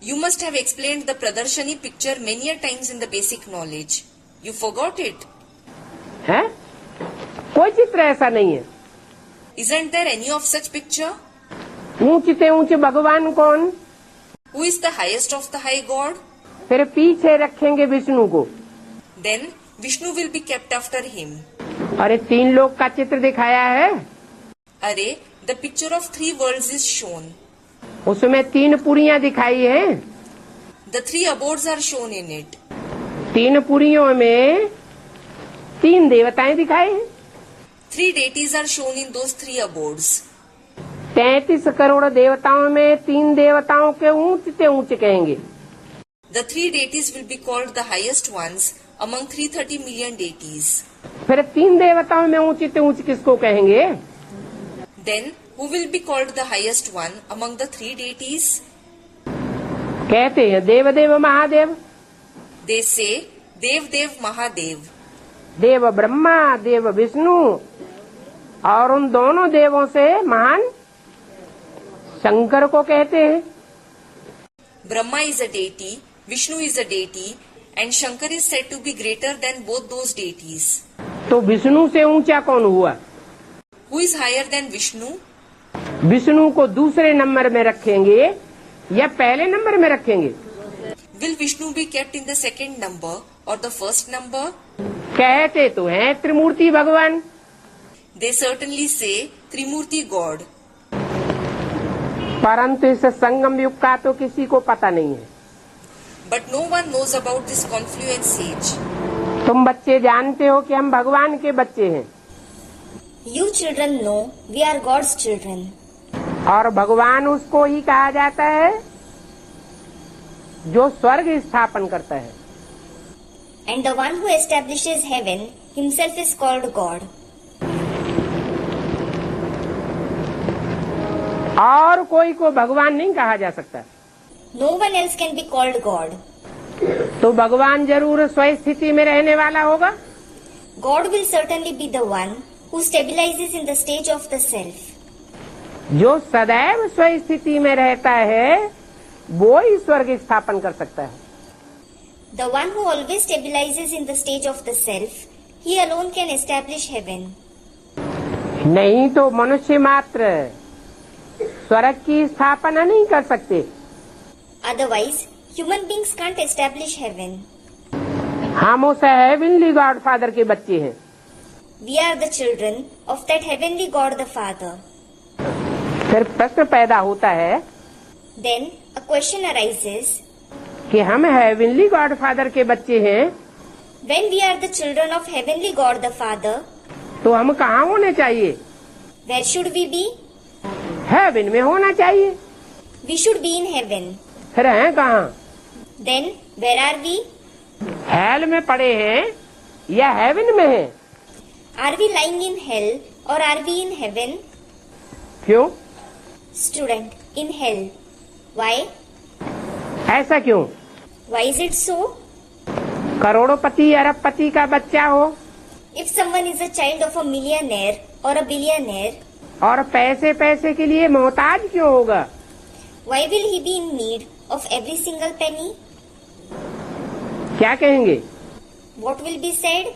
A: you must have explained the Pradarshani picture many a times in the basic knowledge. You forgot it.
B: है? कोई चित्र ऐसा नहीं है।
A: Isn't there any of such picture?
B: ऊंचते ऊंचे भगवान कौन?
A: Who is the highest of the high God?
B: फिर पीछे रखेंगे विष्णु को।
A: Then Vishnu will be kept after him.
B: अरे 3 लोक का चित्र दिखाया है,
A: अरे, the picture of 3 worlds is shown.
B: उसमें 3 पुरियां दिखाई हैं।
A: The 3 abodes are shown in it.
B: 3 पुरियों में 3 देवताएं दिखाई हैं।
A: 3 deities are shown in those 3 abodes.
B: 33 crore देवताओं में 3 देवताओं के ऊंचते ऊंचे कहेंगे।
A: The 3 deities will be called the highest ones among 330 million deities.
B: फिर 3 देवताओं में ऊंचते ऊंचे किसको कहेंगे?
A: Then who will be called the highest one among the 3 deities?
B: कहते हैं देवदेव Mahadev,
A: They say Dev Dev Mahadev.
B: देव ब्रह्मा, देव विष्णु, और उन दोनों देवों से महान शंकर को कहते हैं।
A: Brahma is a deity, Vishnu is a deity, and Shankar is said to be greater than both those deities.
B: तो विष्णु से ऊंचा कौन हुआ?
A: Who is higher than Vishnu?
B: Vishnu को दूसरे नंबर में रखेंगे या पहले नंबर में रखेंगे?
A: Will Vishnu be kept in the second number or the first number?
B: कहते तो हैं त्रिमूर्ति भगवान।
A: They certainly say Trimurti God.
B: परंतु इस संगम युग का तो किसी को पता नहीं है।
A: But no one knows about this confluence age.
B: तुम बच्चे जानते हो कि हम भगवान के बच्चे हैं
C: You children know we are God's children.
B: और भगवान उसको ही कहा जाता है जो स्वर्ग स्थापन करता है।
C: And the one who establishes heaven himself is called God.
B: और कोई को भगवान नहीं कहा जा सकता।
C: No one else can be called God.
B: तो भगवान जरूर स्वस्थिति में रहने वाला होगा।
C: God will certainly be the one who stabilizes in the stage of the self.
B: जो सदैव स्वस्थिति में रहता है वो ही स्वर्ग स्थापन कर सकता है।
C: The one who always stabilizes in the stage of the self, he alone can establish heaven.
B: नहीं तो मनुष्य मात्र स्वर्ग की स्थापना नहीं कर सकते।
C: Otherwise, human beings can't establish heaven.
B: हम उस हेवनली गॉड फादर के बच्चे हैं।
C: We are the children of that heavenly God the Father.
B: फिर प्रश्न पैदा होता है
C: Then a question arises,
B: कि हम हेवनली गॉड फादर के बच्चे हैं
C: when we are the children of heavenly God the Father,
B: तो हम कहाँ होने चाहिए?
C: where should we be?
B: Heaven में होना चाहिए।
C: We should be in heaven.
B: फिर हैं कहाँ?
C: Then where are we?
B: Hello में पड़े हैं या हेवन में हैं?
C: Are we lying in hell or are we in heaven?
B: क्यों?
C: Student, in hell. Why?
B: ऐसा क्यों?
C: Why is it so?
B: करोड़पति अरबपति का बच्चा हो
C: If someone is a child of a millionaire or a billionaire,
B: और पैसे पैसे के लिए मोहताज क्यों होगा?
C: why will he be in need of every single penny?
B: क्या कहेंगे?
C: What will be said?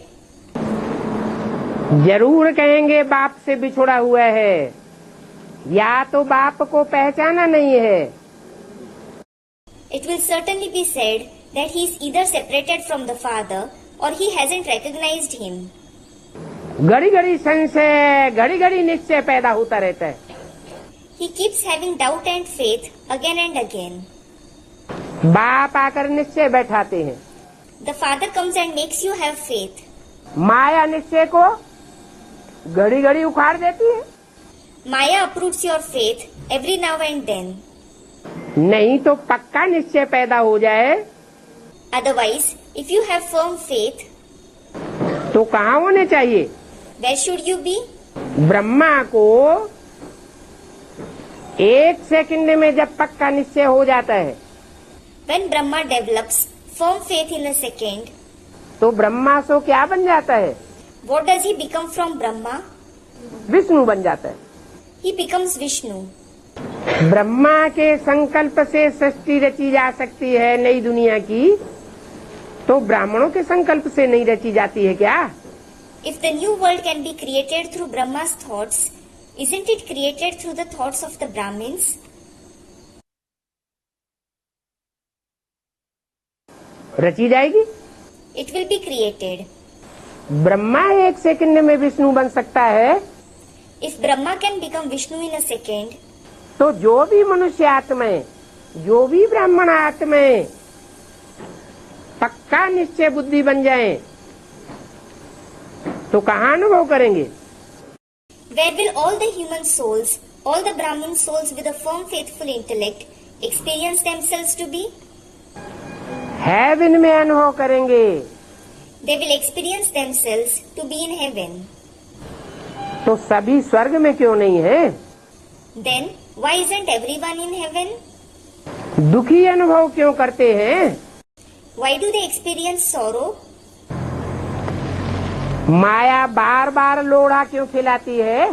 B: जरूर कहेंगे बाप से बिछुड़ा हुआ है, या तो बाप को पहचाना नहीं है।
C: It will certainly be said that he is either separated from the Father or he hasn't recognized him.
B: घड़ी घड़ी संशय घड़ी घड़ी निश्चय पैदा होता रहता है।
C: He keeps having doubt and faith again and again.
B: बाप आकर निश्चय बैठाते हैं।
C: The Father comes and makes you have faith.
B: माया निश्चय को घड़ी घड़ी उखाड़ देती है।
C: Maya uproots your faith every now and then.
B: नहीं तो पक्का निश्चय पैदा हो जाए
C: Otherwise, if you have firm faith,
B: तो कहाँ होने चाहिए?
C: where should you be?
B: Brahma को एक सेकंड में जब पक्का निश्चय हो जाता है
C: When Brahma develops firm faith in a second,
B: तो ब्रह्मा सो क्या बन जाता है?
C: what does he become from Brahma?
B: Vishnu बन जाता है।
C: He becomes Vishnu.
B: ब्रह्मा के संकल्प से सृष्टि रची जा सकती है नई दुनिया की, तो ब्राह्मणों के संकल्प से नहीं रची जाती है क्या?
C: If the new world can be created through Brahma's thoughts, isn't it created through the thoughts of the Brahmins?
B: रची जाएगी।
C: It will be created.
B: Brahma एक सेकंड में विष्णु बन सकता है,
C: If Brahma can become Vishnu in a second,
B: तो जो भी मनुष्य आत्माएं, जो भी ब्राह्मण आत्माएं पक्का निश्चय बुद्धि बन जाएं, तो कहाँ अनुभव करेंगे?
C: where will all the human souls, all the Brahmin souls with a firm faithful intellect experience themselves to be?
B: Heaven में अनुभव करेंगे।
C: They will experience themselves to be in heaven.
B: तो सभी स्वर्ग में क्यों नहीं है?
C: Then, why isn't everyone in heaven?
B: दुखी अनुभव क्यों करते हैं?
C: Why do they experience sorrow?
B: माया बार बार लोढ़ा क्यों खिलाती है?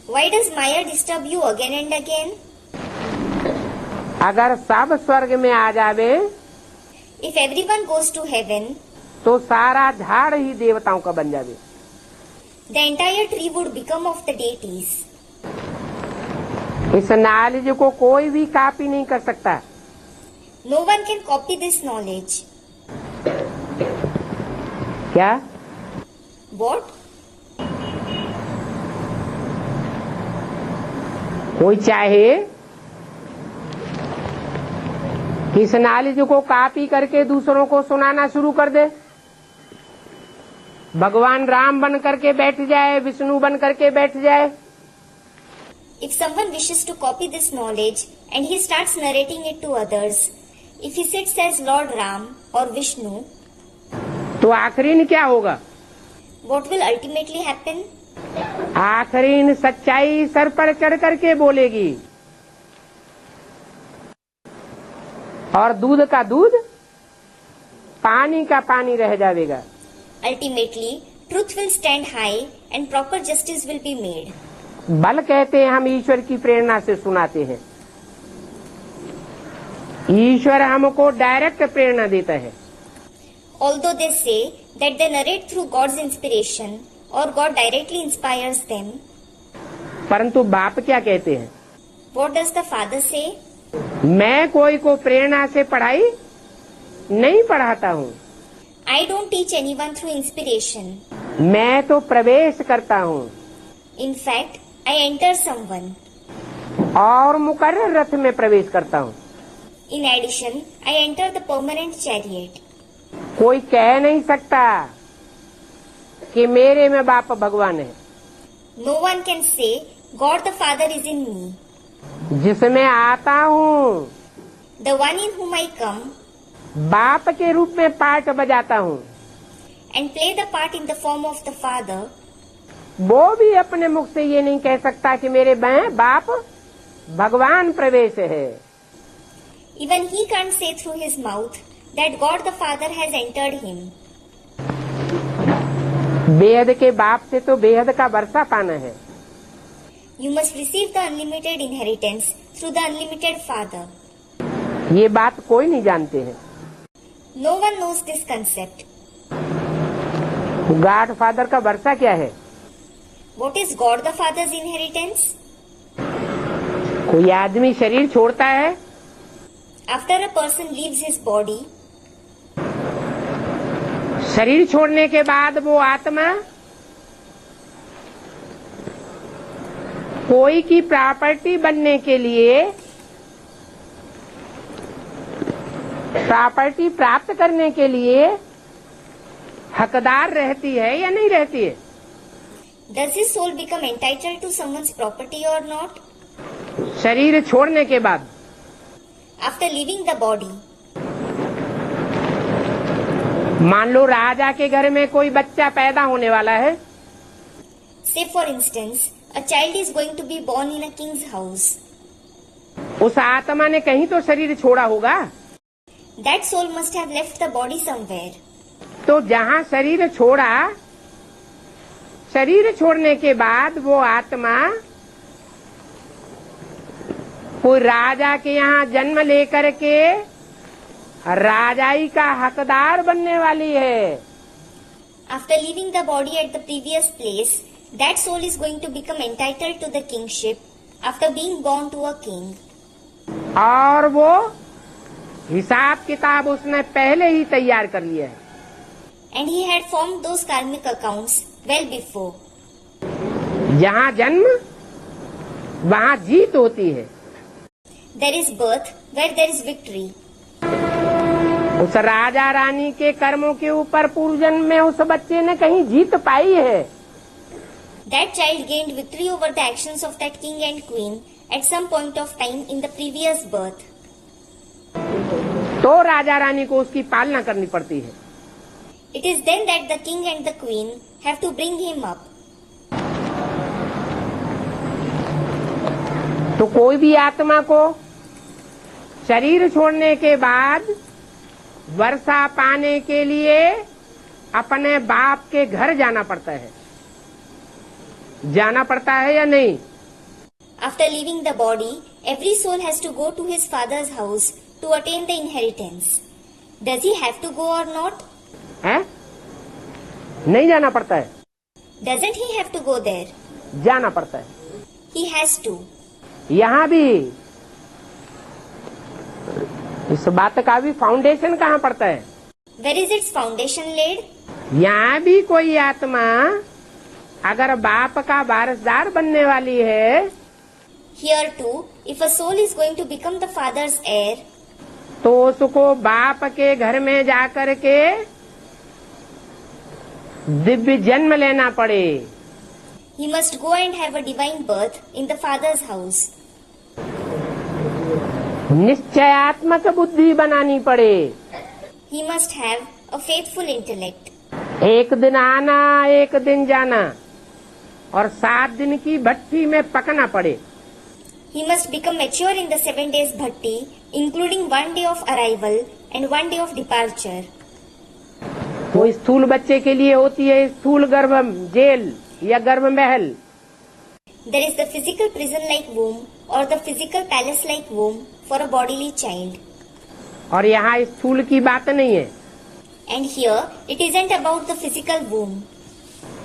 C: Why does Maya disturb you again and again?
B: अगर सब स्वर्ग में आ जावे
C: If everyone goes to heaven,
B: तो सारा झाड़ ही देवताओं का बन जावे।
C: the entire tree would become of the deities.
B: इस नॉलेज को कोई भी कॉपी नहीं कर सकता।
C: No one can copy this knowledge.
B: क्या?
C: What?
B: कोई चाहे कि इस नॉलेज को कॉपी करके दूसरों को सुनाना शुरू कर दे, भगवान राम बन करके बैठ जाए, विष्णु बन करके बैठ जाए।
C: If someone wishes to copy this knowledge and he starts narrating it to others, if he sits as Lord Ram or Vishnu,
B: तो आखिरीन क्या होगा?
C: what will ultimately happen?
B: आखिरीन सच्चाई सर पर चढ़ करके बोलेगी और दूध का दूध, पानी का पानी रह जाएगा।
C: Ultimately, truth will stand high and proper justice will be made.
B: बल कहते हैं हम ईश्वर की प्रेरणा से सुनाते हैं। ईश्वर हमको डायरेक्ट प्रेरणा देता है।
C: Although they say that they narrate through God's inspiration or God directly inspires them,
B: परंतु बाप क्या कहते हैं?
C: what does the Father say?
B: मैं कोई को प्रेरणा से पढ़ाई नहीं पढ़ाता हूँ,
C: I don't teach anyone through inspiration.
B: मैं तो प्रवेश करता हूँ
C: In fact, I enter someone.
B: और मुकर्रर रथ में प्रवेश करता हूँ।
C: In addition, I enter the permanent chariot.
B: कोई कह नहीं सकता कि मेरे में बाप भगवान है।
C: No one can say God the Father is in me.
B: जिसमें आता हूँ
C: The one in whom I come
B: बाप के रूप में पार्ट बजाता हूँ,
C: and play the part in the form of the Father,
B: वो भी अपने मुख से ये नहीं कह सकता कि मेरे में बाप भगवान प्रवेश है।
C: even he can't say through his mouth that God the Father has entered him.
B: बेहद के बाप से तो बेहद का वर्षा पाना है।
C: You must receive the unlimited inheritance through the unlimited Father.
B: ये बात कोई नहीं जानते हैं।
C: No one knows this concept.
B: God father का वर्षा क्या है?
C: What is God the Father's inheritance?
B: कोई आदमी शरीर छोड़ता है,
C: After a person leaves his body,
B: शरीर छोड़ने के बाद वो आत्मा कोई की प्रॉपर्टी बनने के लिए, प्रॉपर्टी प्राप्त करने के लिए हकदार रहती है या नहीं रहती है?
C: does his soul become entitled to someone's property or not?
B: शरीर छोड़ने के बाद
C: After leaving the body,
B: मान लो राजा के घर में कोई बच्चा पैदा होने वाला है,
C: say for instance, a child is going to be born in a king's house.
B: उस आत्मा ने कहीं तो शरीर छोड़ा होगा।
C: That soul must have left the body somewhere.
B: तो जहाँ शरीर छोड़ा, शरीर छोड़ने के बाद वो आत्मा कोई राजा के यहाँ जन्म लेकर के राजाई का हकदार बनने वाली है।
C: After leaving the body at the previous place, that soul is going to become entitled to the kingship after being born to a king.
B: और वो हिसाब किताब उसने पहले ही तैयार कर लिया है।
C: And he had formed those karmic accounts well before.
B: जहाँ जन्म वहाँ जीत होती है।
C: There is birth where there is victory.
B: उस राजा रानी के कर्मों के ऊपर पूर्व जन्म में उस बच्चे ने कहीं जीत पाई है।
C: That child gained victory over the actions of that king and queen at some point of time in the previous birth.
B: तो राजा रानी को उसकी पालना करनी पड़ती है।
C: It is then that the king and the queen have to bring him up.
B: तो कोई भी आत्मा को शरीर छोड़ने के बाद वर्षा पाने के लिए अपने बाप के घर जाना पड़ता है। जाना पड़ता है या नहीं?
C: After leaving the body, every soul has to go to his father's house to attain the inheritance. Does he have to go or not?
B: है? नहीं जाना पड़ता है।
C: Doesn't he have to go there?
B: जाना पड़ता है।
C: He has to.
B: यहाँ भी इस बात का भी फाउंडेशन कहाँ पड़ता है?
C: Where is its foundation laid?
B: यहाँ भी कोई आत्मा अगर बाप का वारसदार बनने वाली है,
C: Here too, if a soul is going to become the father's heir,
B: तो उसको बाप के घर में जाकर के दिव्य जन्म लेना पड़े।
C: he must go and have a divine birth in the father's house.
B: निश्चयात्मक बुद्धि बनानी पड़े।
C: He must have a faithful intellect.
B: एक दिन आना, एक दिन जाना, और 7 दिन की भट्टी में पकना पड़े।
C: He must become mature in the 7 days bhatti, including 1 day of arrival and 1 day of departure.
B: वो स्थूल बच्चे के लिए होती है स्थूल गर्भ जेल या गर्भ महल।
C: There is the physical prison-like womb or the physical palace-like womb for a bodily child.
B: और यहाँ स्थूल की बात नहीं है,
C: And here, it isn't about the physical womb.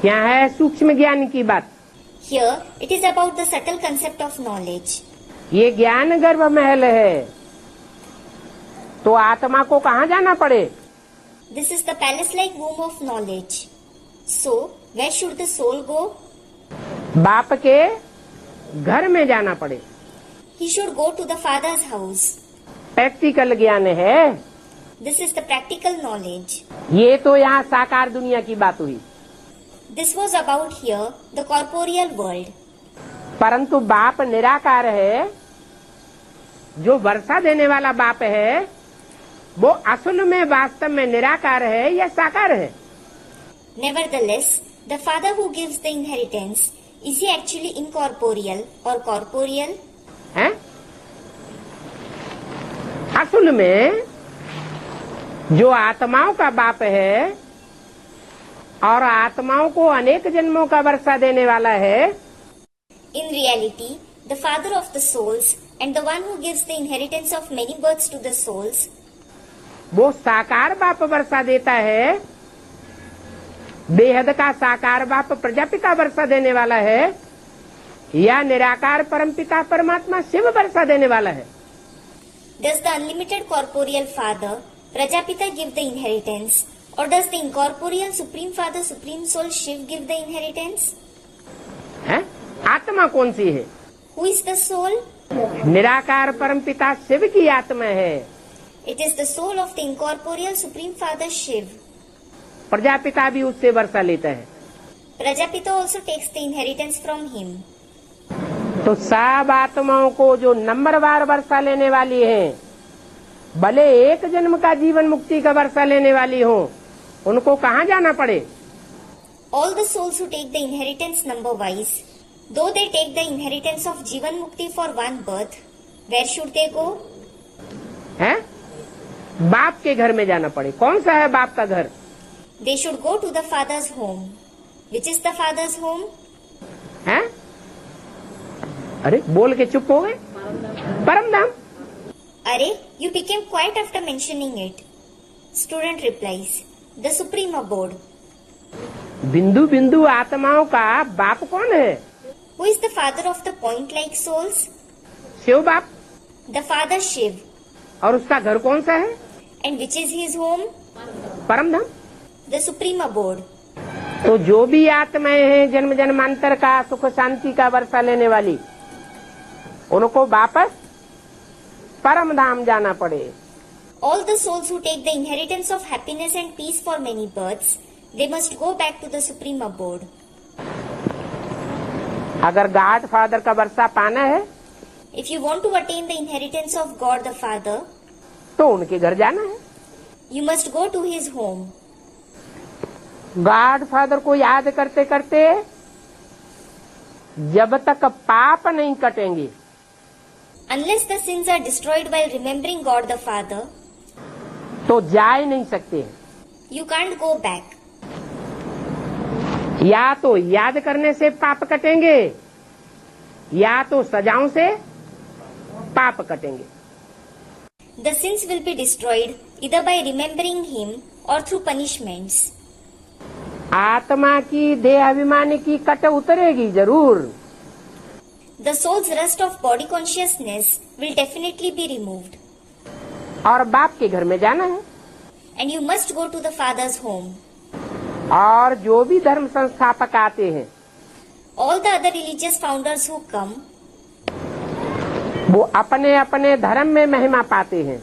B: यहाँ है सूक्ष्म ज्ञान की बात।
C: Here, it is about the subtle concept of knowledge.
B: ये ज्ञान गर्भ महल है, तो आत्मा को कहाँ जाना पड़े?
C: This is the palace-like womb of knowledge. So, where should the soul go?
B: बाप के घर में जाना पड़े।
C: He should go to the father's house.
B: Practical ज्ञान है।
C: This is the practical knowledge.
B: ये तो यहाँ साकार दुनिया की बात हुई,
C: This was about here, the corporeal world.
B: परंतु बाप निराकार है। जो वर्षा देने वाला बाप है वो असल में वास्तव में निराकार है या साकार है?
C: Nevertheless, the father who gives the inheritance, is he actually incorporeal or corporeal?
B: हैं? असल में जो आत्माओं का बाप है और आत्माओं को अनेक जन्मों का वर्षा देने वाला है,
C: In reality, the father of the souls and the one who gives the inheritance of many births to the souls,
B: वो साकार बाप वर्षा देता है। बेहद का साकार बाप प्रजापिता वर्षा देने वाला है या निराकार परमपिता परमात्मा शिव वर्षा देने वाला है?
C: does the unlimited corporeal father, Prajapita, give the inheritance, or does the incorporeal supreme father, supreme soul Shiv give the inheritance?
B: हैं? आत्मा कौन सी है?
C: Who is the soul?
B: निराकार परमपिता शिव की आत्मा है।
C: It is the soul of the incorporeal supreme father Shiv.
B: Prajapita भी उससे वर्षा लेता है।
C: Prajapita also takes the inheritance from him.
B: तो सब आत्माओं को जो नंबरवार वर्षा लेने वाली हैं, भले एक जन्म का जीवन मुक्ति का वर्षा लेने वाली हो, उनको कहाँ जाना पड़े?
C: All the souls who take the inheritance number wise, though they take the inheritance of Jivan Mukti for one birth, where should they go?
B: हैं? बाप के घर में जाना पड़े। कौन सा है बाप का घर?
C: They should go to the father's home. Which is the father's home?
B: हैं? अरे बोल के चुप हो गए। परम धाम।
C: Are, you became quiet after mentioning it. Student replies, the supreme abode.
B: बिंदु बिंदु आत्माओं का बाप कौन है?
C: Who is the father of the point-like souls?
B: Shiv बाप।
C: The father Shiv.
B: और उसका घर कौन सा है?
C: And which is his home?
B: परम धाम।
C: The supreme abode.
B: तो जो भी आत्माएं हैं जन्म जन्मांतर का सुख शांति का वर्षा लेने वाली, उनको वापस परम धाम जाना पड़े।
C: All the souls who take the inheritance of happiness and peace for many births, they must go back to the supreme abode.
B: अगर गॉड फादर का वर्षा पाना है
C: If you want to attain the inheritance of God the Father,
B: तो उनके घर जाना है।
C: you must go to his home.
B: God father को याद करते करते जब तक पाप नहीं कटेंगे,
C: Unless the sins are destroyed while remembering God the Father,
B: तो जा ही नहीं सकते।
C: you can't go back.
B: या तो याद करने से पाप कटेंगे या तो सजाओं से पाप कटेंगे।
C: The sins will be destroyed either by remembering him or through punishments.
B: आत्मा की देह अभिमानी की कट उतरेगी जरूर।
C: The soul's rust of body consciousness will definitely be removed.
B: और बाप के घर में जाना है।
C: And you must go to the Father's home.
B: और जो भी धर्म संस्थापक आते हैं,
C: All the other religious founders who come,
B: वो अपने अपने धर्म में महिमा पाते हैं।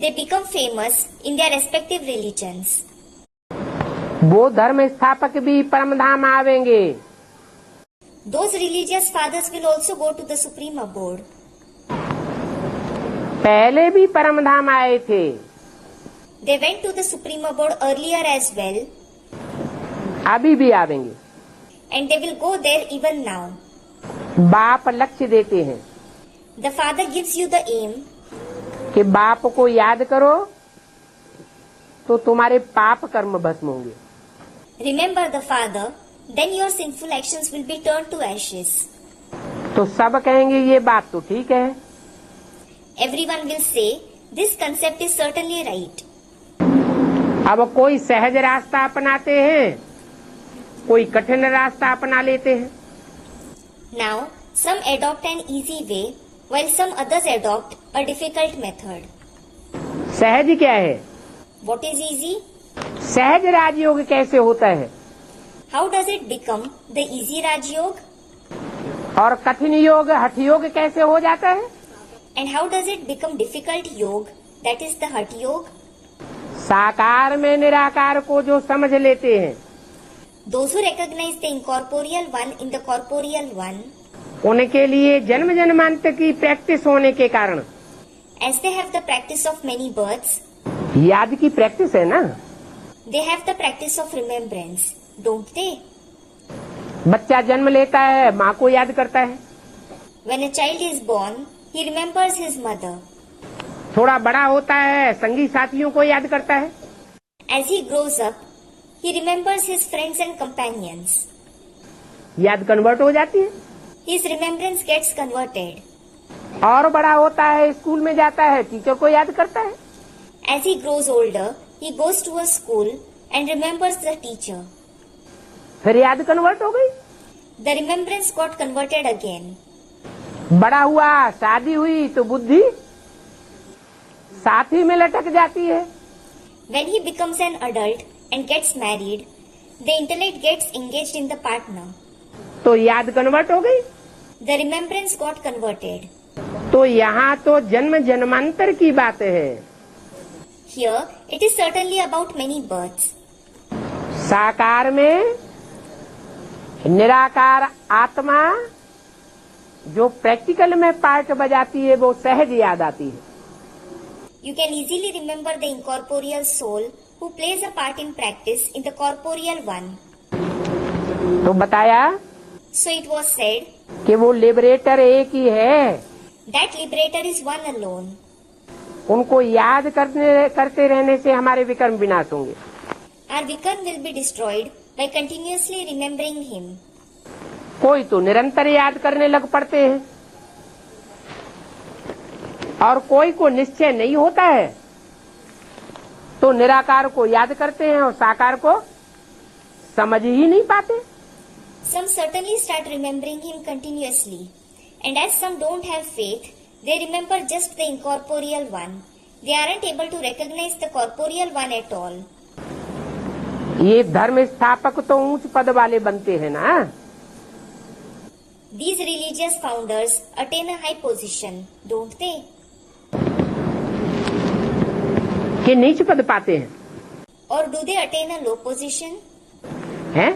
C: They become famous in their respective religions.
B: वो धर्म स्थापक भी परमधाम आवेंगे।
C: Those religious fathers will also go to the supreme abode.
B: पहले भी परमधाम आए थे,
C: They went to the supreme abode earlier as well,
B: अभी भी आवेंगे।
C: and they will go there even now.
B: बाप लक्ष्य देते हैं
C: The father gives you the aim
B: कि बाप को याद करो तो तुम्हारे पाप कर्म भस्म होंगे।
C: Remember the father, then your sinful actions will be turned to ashes.
B: तो सब कहेंगे ये बात तो ठीक है।
C: Everyone will say, this concept is certainly right.
B: अब कोई सहज रास्ता अपनाते हैं, कोई कठिन रास्ता अपना लेते हैं।
C: Now, some adopt an easy way, while some others adopt a difficult method.
B: सहज क्या है?
C: What is easy?
B: सहज राजयोग कैसे होता है?
C: How does it become the easy Raj Yoga?
B: और कठिन योग हठ योग कैसे हो जाता है?
C: And how does it become difficult yoga, that is the Hatha Yoga?
B: साकार में निराकार को जो समझ लेते हैं,
C: Those who recognize the incorporeal one in the corporeal one,
B: उनके लिए जन्म जन्मांतर की प्रैक्टिस होने के कारण,
C: as they have the practice of many births,
B: याद की प्रैक्टिस है ना,
C: they have the practice of remembrance, don't they?
B: बच्चा जन्म लेता है, माँ को याद करता है।
C: When a child is born, he remembers his mother.
B: थोड़ा बड़ा होता है, संगी साथियों को याद करता है।
C: As he grows up, he remembers his friends and companions.
B: याद कन्वर्ट हो जाती है।
C: His remembrance gets converted.
B: और बड़ा होता है, स्कूल में जाता है, टीचर को याद करता है।
C: As he grows older, he goes to a school and remembers the teacher.
B: फिर याद कन्वर्ट हो गई।
C: The remembrance got converted again.
B: बड़ा हुआ, शादी हुई तो बुद्धि साथी में लटक जाती है।
C: When he becomes an adult and gets married, the intellect gets engaged in the partner.
B: तो याद कन्वर्ट हो गई।
C: The remembrance got converted.
B: तो यहाँ तो जन्म जन्मांतर की बात है।
C: Here, it is certainly about many births.
B: साकार में निराकार आत्मा जो प्रैक्टिकल में पार्ट बजाती है, वो सहज याद आती है।
C: You can easily remember the incorporeal soul who plays a part in practice in the corporeal one.
B: तो बताया
C: So it was said
B: कि वो लिबरेटर एक ही है,
C: that liberator is one alone.
B: उनको याद करते रहने से हमारे विकर्म विनाश होंगे।
C: Our vikarma will be destroyed by continuously remembering him.
B: कोई तो निरंतर याद करने लग पड़ते हैं और कोई को निश्चय नहीं होता है तो निराकार को याद करते हैं और साकार को समझ ही नहीं पाते।
C: Some certainly start remembering him continuously, and as some don't have faith, they remember just the incorporeal one. They aren't able to recognize the corporeal one at all.
B: ये धर्म स्थापक तो ऊंच पद वाले बनते हैं ना।
C: These religious founders attain a high position, don't they?
B: कि नीच पद पाते हैं,
C: Or do they attain a low position?
B: हैं?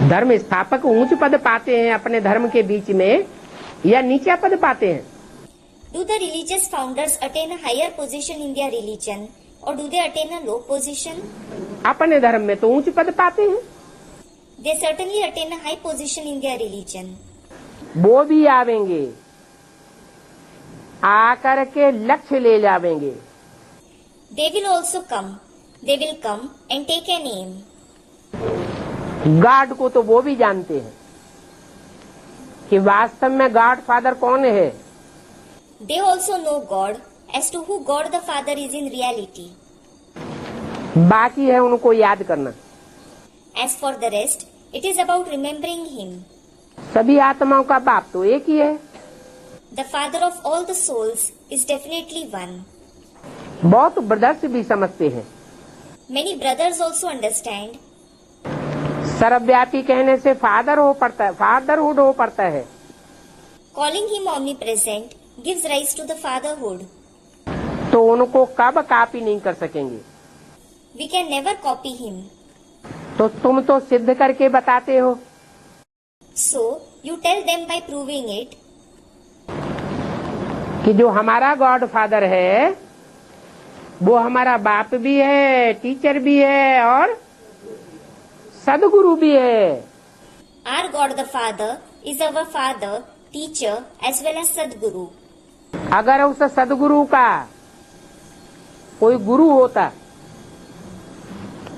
B: धर्म स्थापक ऊंच पद पाते हैं अपने धर्म के बीच में या नीचा पद पाते हैं?
C: Do the religious founders attain a higher position in their religion, or do they attain a low position?
B: अपने धर्म में तो ऊंच पद पाते हैं।
C: They certainly attain a high position in their religion.
B: वो भी आवेंगे, आकर के लक्ष्य ले जावेंगे।
C: They will also come. They will come and take an aim.
B: God को तो वो भी जानते हैं कि वास्तव में गॉड फादर कौन है।
C: They also know God as to who God the Father is in reality.
B: बाकी है उनको याद करना।
C: As for the rest, it is about remembering Him.
B: सभी आत्माओं का बाप तो एक ही है।
C: The Father of all the souls is definitely one.
B: बहुत ब्रदर्स भी समझते हैं।
C: Many brothers also understand.
B: सर्वव्यापी कहने से फादर हो पड़ता है, फादरहुड हो पड़ता है।
C: Calling him omnipresent gives rise to the fatherhood.
B: तो उनको कब कॉपी नहीं कर सकेंगे?
C: We can never copy him.
B: तो तुम तो सिद्ध करके बताते हो।
C: So, you tell them by proving it
B: कि जो हमारा गॉड फादर है वो हमारा बाप भी है, टीचर भी है और सदगुरु भी है।
C: our God the Father is our father, teacher as well as Sadguru.
B: अगर उस सदगुरु का कोई गुरु होता,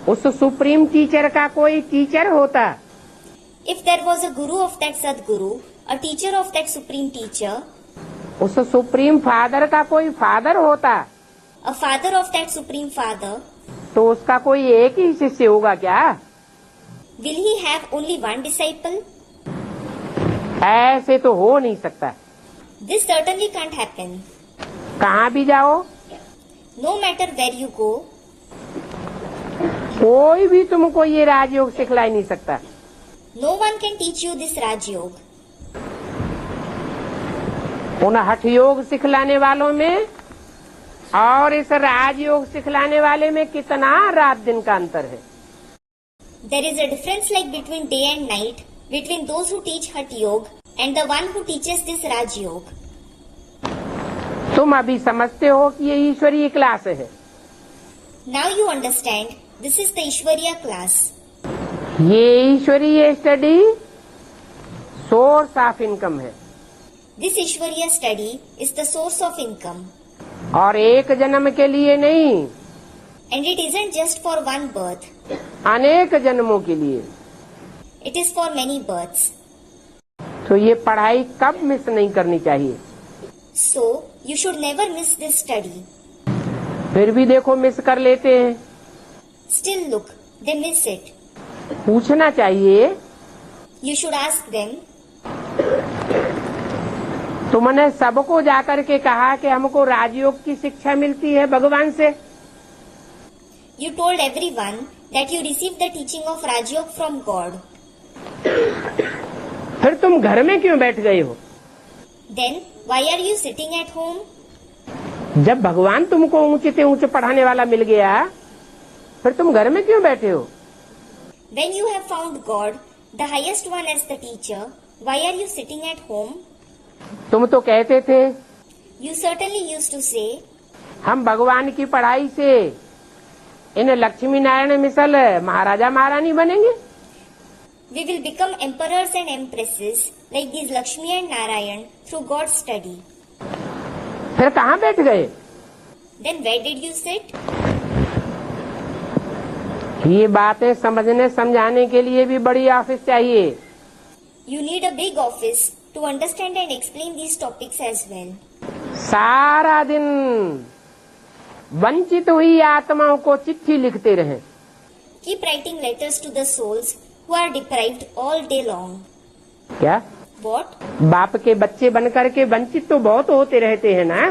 B: उस सुप्रीम टीचर का कोई टीचर होता,
C: If there was a guru of that Sadguru, a teacher of that supreme teacher,
B: उस सुप्रीम फादर का कोई फादर होता,
C: a father of that supreme father,
B: तो उसका कोई एक ही शिष्य होगा क्या?
C: will he have only one disciple?
B: ऐसे तो हो नहीं सकता।
C: This certainly can't happen.
B: कहाँ भी जाओ,
C: No matter where you go,
B: कोई भी तुमको ये राजयोग सिखला ही नहीं सकता।
C: no one can teach you this Raj Yoga.
B: उन हठ योग सिखलाने वालों में और इस राजयोग सिखलाने वाले में कितना रात दिन का अंतर है।
C: There is a difference like between day and night between those who teach Hatha Yoga and the one who teaches this Raj Yoga.
B: तुम अभी समझते हो कि ये ईश्वरीय क्लास है।
C: Now you understand, this is the Ishwariya class.
B: ये ईश्वरीय स्टडी सोर्स ऑफ इनकम है
C: This Ishwariya study is the source of income.
B: और एक जन्म के लिए नहीं,
C: And it isn't just for one birth.
B: अनेक जन्मों के लिए।
C: It is for many births.
B: तो ये पढ़ाई कब मिस नहीं करनी चाहिए।
C: So, you should never miss this study.
B: फिर भी देखो मिस कर लेते हैं।
C: Still look, they miss it.
B: पूछना चाहिए,
C: You should ask them,
B: तुमने सबको जाकर के कहा कि हमको राजयोग की शिक्षा मिलती है भगवान से,
C: you told everyone that you received the teaching of Raj Yoga from God.
B: फिर तुम घर में क्यों बैठ गए हो?
C: Then, why are you sitting at home?
B: जब भगवान तुमको ऊंचे से ऊंचे पढ़ाने वाला मिल गया, फिर तुम घर में क्यों बैठे हो?
C: When you have found God, the highest one as the teacher, why are you sitting at home?
B: तुम तो कहते थे
C: You certainly used to say,
B: हम भगवान की पढ़ाई से इन लक्ष्मी नारायण मिसल महाराजा महारानी बनेंगे।
C: we will become emperors and empresses like these Lakshmi and Narayan through God's study.
B: फिर कहाँ बैठ गए?
C: Then where did you sit?
B: ये बातें समझने समझाने के लिए भी बड़ी ऑफिस चाहिए।
C: You need a big office to understand and explain these topics as well.
B: सारा दिन वंचित हुई आत्माओं को चिट्ठी लिखते रहें।
C: Keep writing letters to the souls who are deprived all day long.
B: क्या
C: What?
B: बाप के बच्चे बनकर के वंचित तो बहुत होते रहते हैं ना।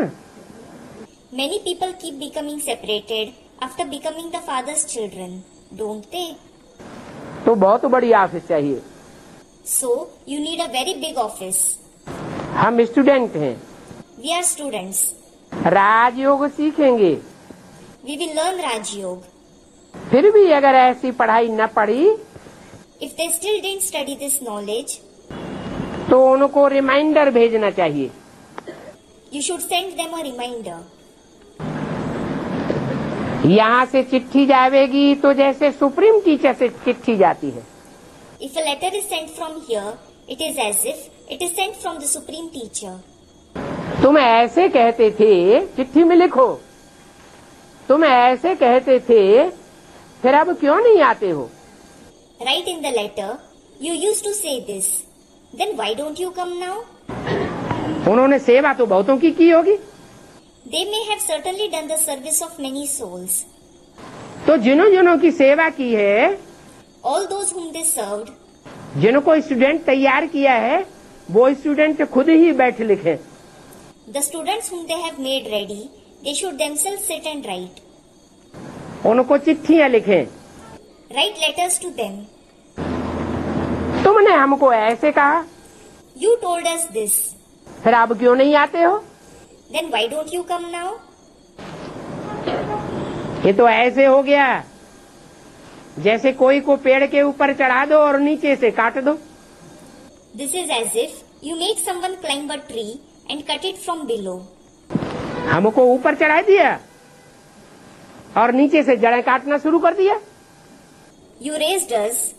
C: Many people keep becoming separated after becoming the father's children, don't they?
B: तो बहुत बड़ी ऑफिस चाहिए।
C: So, you need a very big office.
B: हम स्टूडेंट हैं,
C: We are students.
B: राजयोग सीखेंगे।
C: We will learn Raj Yoga.
B: फिर भी अगर ऐसी पढ़ाई न पढ़ी
C: If they still didn't study this knowledge,
B: तो उनको रिमाइंडर भेजना चाहिए।
C: you should send them a reminder.
B: यहाँ से चिट्ठी जाएगी तो जैसे सुप्रीम टीचर से चिट्ठी जाती है।
C: If a letter is sent from here, it is as if it is sent from the supreme teacher.
B: तुम ऐसे कहते थे, चिट्ठी में लिखो, तुम ऐसे कहते थे, फिर अब क्यों नहीं आते हो?
C: Write in the letter, you used to say this. Then why don't you come now?
B: उन्होंने सेवा तो बहुतों की होगी।
C: They may have certainly done the service of many souls.
B: तो जिन्हों जिन्हों की सेवा की है,
C: All those whom they served,
B: जिनको स्टूडेंट तैयार किया है, वो स्टूडेंट खुद ही बैठ लिखे।
C: the students whom they have made ready, they should themselves sit and write.
B: उनको चिट्ठियां लिखें।
C: Write letters to them.
B: तुमने हमको ऐसे कहा,
C: You told us this.
B: फिर अब क्यों नहीं आते हो?
C: Then why don't you come now?
B: ये तो ऐसे हो गया जैसे कोई को पेड़ के ऊपर चढ़ा दो और नीचे से काट दो।
C: This is as if you make someone climb a tree and cut it from below.
B: हमको ऊपर चढ़ा दिया और नीचे से जड़ें काटना शुरू कर दिया।
C: You raised us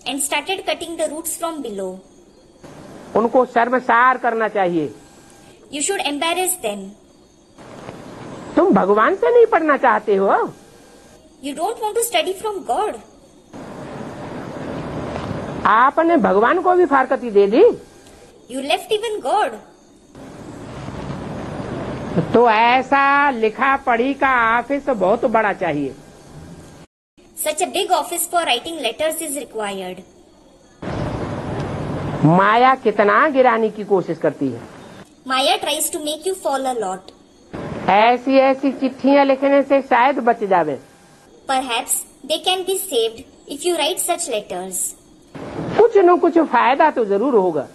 C: and started cutting the roots from below.
B: उनको शर्मसार करना चाहिए।
C: You should embarrass them.
B: तुम भगवान से नहीं पढ़ना चाहते हो?
C: You don't want to study from God.
B: आपने भगवान को भी फारकती दे दी।
C: You left even God.
B: तो ऐसा लिखा पढ़ी का ऑफिस बहुत बड़ा चाहिए।
C: Such a big office for writing letters is required.
B: माया कितना गिराने की कोशिश करती है।
C: Maya tries to make you fall a lot.
B: ऐसी ऐसी चिट्ठियां लिखने से शायद बच जावे।
C: Perhaps they can be saved if you write such letters.
B: कुछ न कुछ फायदा तो जरूर होगा।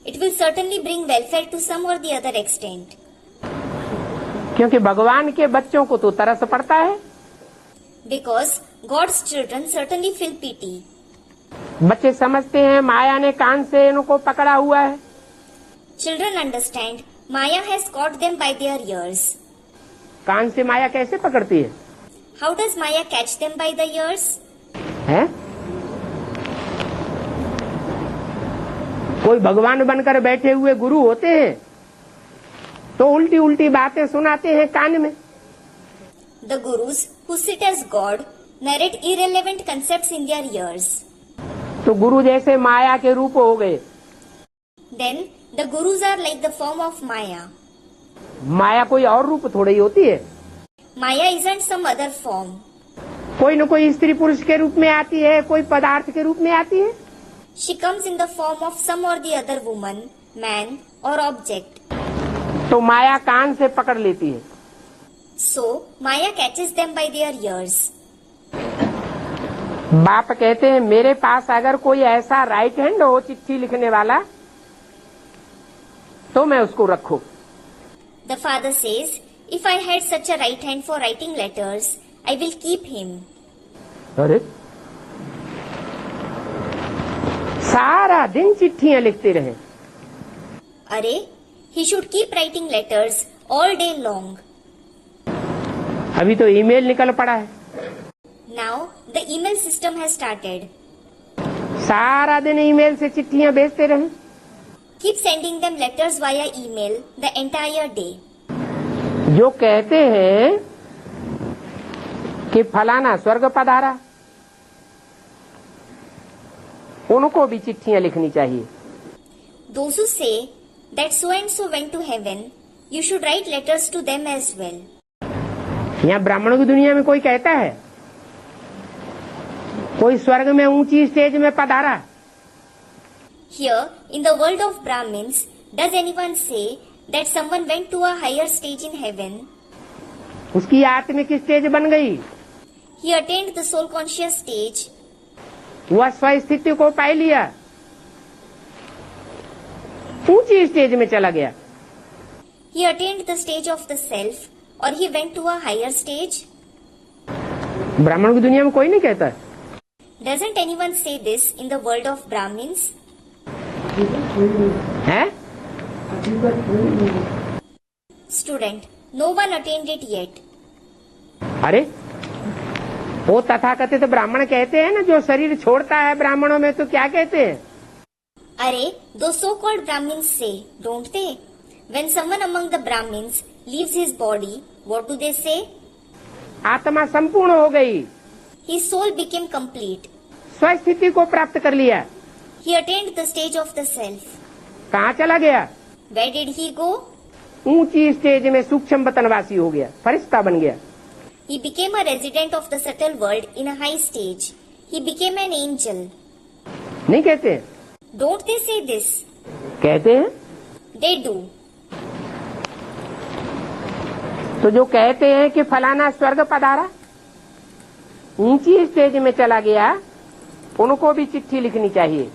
C: It will certainly bring welfare to some or the other extent.
B: क्योंकि भगवान के बच्चों को तो तरस पड़ता है।
C: Because God's children certainly feel pity.
B: बच्चे समझते हैं माया ने कान से इनको पकड़ा हुआ है।
C: Children understand Maya has caught them by their ears.
B: कान से माया कैसे पकड़ती है?
C: How does Maya catch them by the ears?
B: है? कोई भगवान बनकर बैठे हुए गुरु होते हैं तो उल्टी उल्टी बातें सुनाते हैं कान में।
C: The gurus who sit as God narrate irrelevant concepts in their ears.
B: तो गुरु जैसे माया के रूप हो गए।
C: Then the gurus are like the form of Maya.
B: माया कोई और रूप थोड़ी होती है।
C: Maya isn't some other form.
B: कोई न कोई स्त्री पुरुष के रूप में आती है, कोई पदार्थ के रूप में आती है।
C: She comes in the form of some or the other woman, man or object.
B: तो माया कान से पकड़ लेती है।
C: So Maya catches them by their ears.
B: बाप कहते हैं मेरे पास अगर कोई ऐसा राइट हैंड हो चिट्ठी लिखने वाला तो मैं उसको रखूं।
C: The father says, if I had such a right hand for writing letters, I will keep him.
B: अरे सारा दिन चिट्ठियां लिखते रहे।
C: Arey, he should keep writing letters all day long.
B: अभी तो ईमेल निकल पड़ा है।
C: Now the email system has started.
B: सारा दिन ईमेल से चिट्ठियां भेजते रहे।
C: Keep sending them letters via email the entire day.
B: जो कहते हैं कि फलाना स्वर्ग पधारा उनको भी चिट्ठियां लिखनी चाहिए।
C: Those who say that so and so went to heaven, you should write letters to them as well.
B: यहाँ ब्राह्मणों की दुनिया में कोई कहता है कोई स्वर्ग में ऊंची स्टेज में पधारा।
C: Here, in the world of Brahmins, does anyone say that someone went to a higher stage in heaven?
B: उसकी आत्मिक स्टेज बन गई।
C: He attained the soul conscious stage.
B: वह स्वस्थिति को पा लिया, ऊंची स्टेज में चला गया।
C: He attained the stage of the self, or he went to a higher stage.
B: ब्राह्मणों की दुनिया में कोई नहीं कहता।
C: Doesn't anyone say this in the world of Brahmins?
B: है?
C: Student, no one attained it yet.
B: अरे वो तथाकथित ब्राह्मण कहते हैं ना जो शरीर छोड़ता है ब्राह्मणों में, तो क्या कहते हैं?
C: Arey, those so-called Brahmins say, don't they? When someone among the Brahmins leaves his body, what do they say?
B: आत्मा संपूर्ण हो गई,
C: His soul became complete.
B: स्वस्थिति को प्राप्त कर लिया।
C: He attained the stage of the self.
B: कहाँ चला गया?
C: Where did he go?
B: ऊंची स्टेज में सूक्ष्म वतनवासी हो गया, फरिश्ता बन गया।
C: He became a resident of the subtle world in a high stage. He became an angel.
B: नहीं कहते?
C: Don't they say this?
B: कहते हैं।
C: They do.
B: तो जो कहते हैं कि फलाना स्वर्ग पधारा, ऊंची स्टेज में चला गया, उनको भी चिट्ठी लिखनी चाहिए।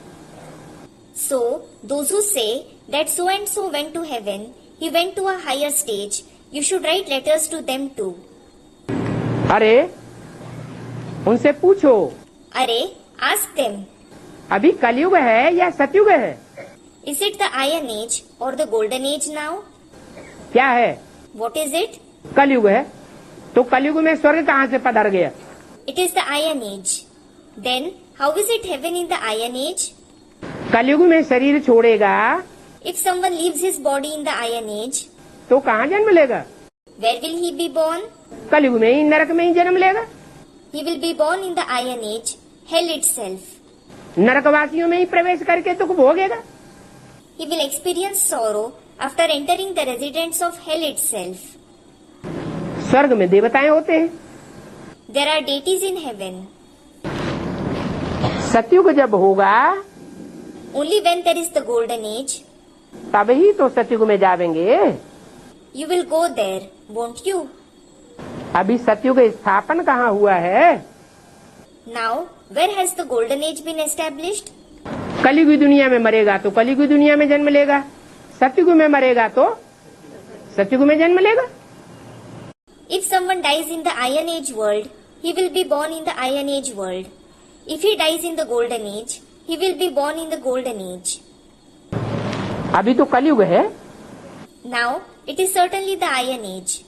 C: So, those who say that so and so went to heaven, he went to a higher stage, you should write letters to them too.
B: अरे उनसे पूछो,
C: Arey, ask them,
B: अभी कलयुग है या सतयुग है?
C: is it the Iron Age or the Golden Age now?
B: क्या है?
C: What is it?
B: कलयुग है। तो कलयुग में स्वर्ग कहाँ से पधार गया?
C: It is the Iron Age. Then, how is it heaven in the Iron Age?
B: कलयुग में शरीर छोड़ेगा
C: If someone leaves his body in the Iron Age,
B: तो कहाँ जन्म लेगा?
C: where will he be born?
B: कलयुग में ही, नरक में ही जन्म लेगा।
C: He will be born in the Iron Age, hell itself.
B: नरकवासियों में ही प्रवेश करके दुख भोगेगा।
C: He will experience sorrow after entering the residence of hell itself.
B: स्वर्ग में देवताएं होते हैं।
C: There are deities in heaven.
B: सतयुग जब होगा
C: Only when there is the Golden Age,
B: तभी तो सतयुग में जावेंगे।
C: you will go there, won't you?
B: अभी सतयुग स्थापन कहाँ हुआ है?
C: Now, where has the Golden Age been established?
B: कलयुगी दुनिया में मरेगा तो कलयुगी दुनिया में जन्म लेगा, सतयुग में मरेगा तो सतयुग में जन्म लेगा।
C: If someone dies in the Iron Age world, he will be born in the Iron Age world. If he dies in the Golden Age, he will be born in the Golden Age.
B: अभी तो कलयुग है,
C: Now, it is certainly the Iron Age.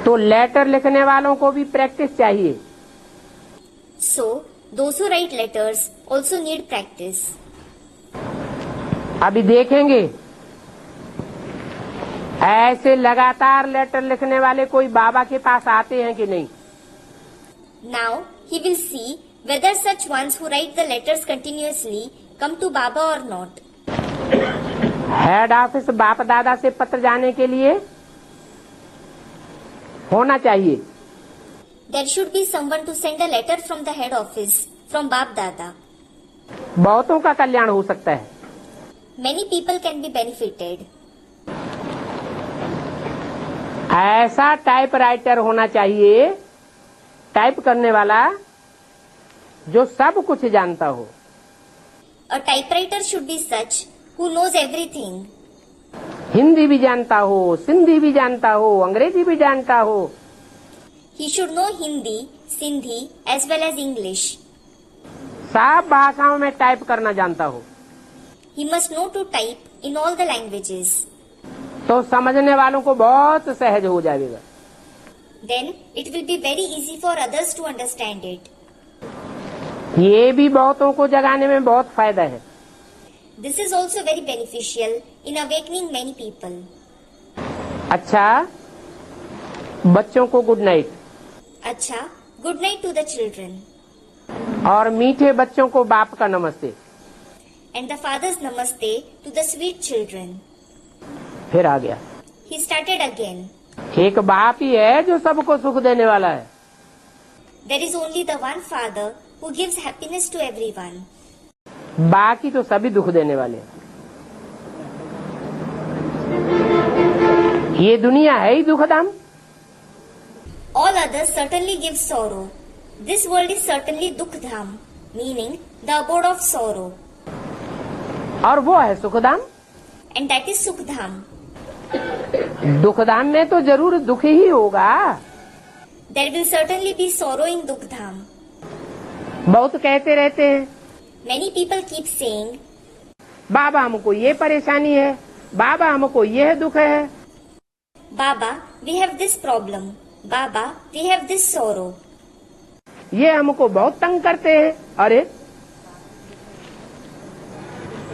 B: तो letter लिखने वालों को भी practice चाहिए।
C: So, those who write letters also need practice.
B: अभी देखेंगे ऐसे लगातार लेटर लिखने वाले कोई बाबा के पास आते हैं कि नहीं।
C: Now, he will see whether such ones who write the letters continuously come to Baba or not.
B: Head office बाप दादा से पत्र जाने के लिए होना चाहिए।
C: There should be someone to send a letter from the head office, from Bap Dada.
B: बहुतों का कल्याण हो सकता है।
C: Many people can be benefited.
B: ऐसा टाइप राइटर होना चाहिए, टाइप करने वाला जो सब कुछ जानता हो।
C: A typewriter should be such who knows everything.
B: Hindi भी जानता हो, सिंधी भी जानता हो, अंग्रेजी भी जानता हो।
C: He should know Hindi, Sindhi as well as English.
B: सब भाषाओं में टाइप करना जानता हो,
C: He must know to type in all the languages.
B: तो समझने वालों को बहुत सहज हो जाएगा।
C: Then it will be very easy for others to understand it.
B: ये भी बहुतों को जगाने में बहुत फायदा है।
C: This is also very beneficial in awakening many people.
B: अच्छा, बच्चों को good night.
C: Acha, good night to the children.
B: और मीठे बच्चों को बाप का नमस्ते।
C: And the father's namaste to the sweet children.
B: फिर आ गया,
C: He started again.
B: एक बाप ही है जो सबको सुख देने वाला है।
C: There is only the one father who gives happiness to everyone.
B: बाकी तो सभी दुख देने वाले हैं। ये दुनिया है ही दुखधाम।
C: All others certainly give sorrow. This world is certainly Dukhdham, meaning the abode of sorrow.
B: और वो है Sukhdham.
C: And that is Sukhdham.
B: दुखधाम में तो जरूर दुख ही होगा।
C: There will certainly be sorrow in Dukhdham.
B: बहुत कहते रहते हैं,
C: Many people keep saying,
B: बाबा हमको ये परेशानी है, बाबा हमको यह दुख है।
C: Baba, we have this problem. Baba, we have this sorrow.
B: ये हमको बहुत तंग करते हैं। अरे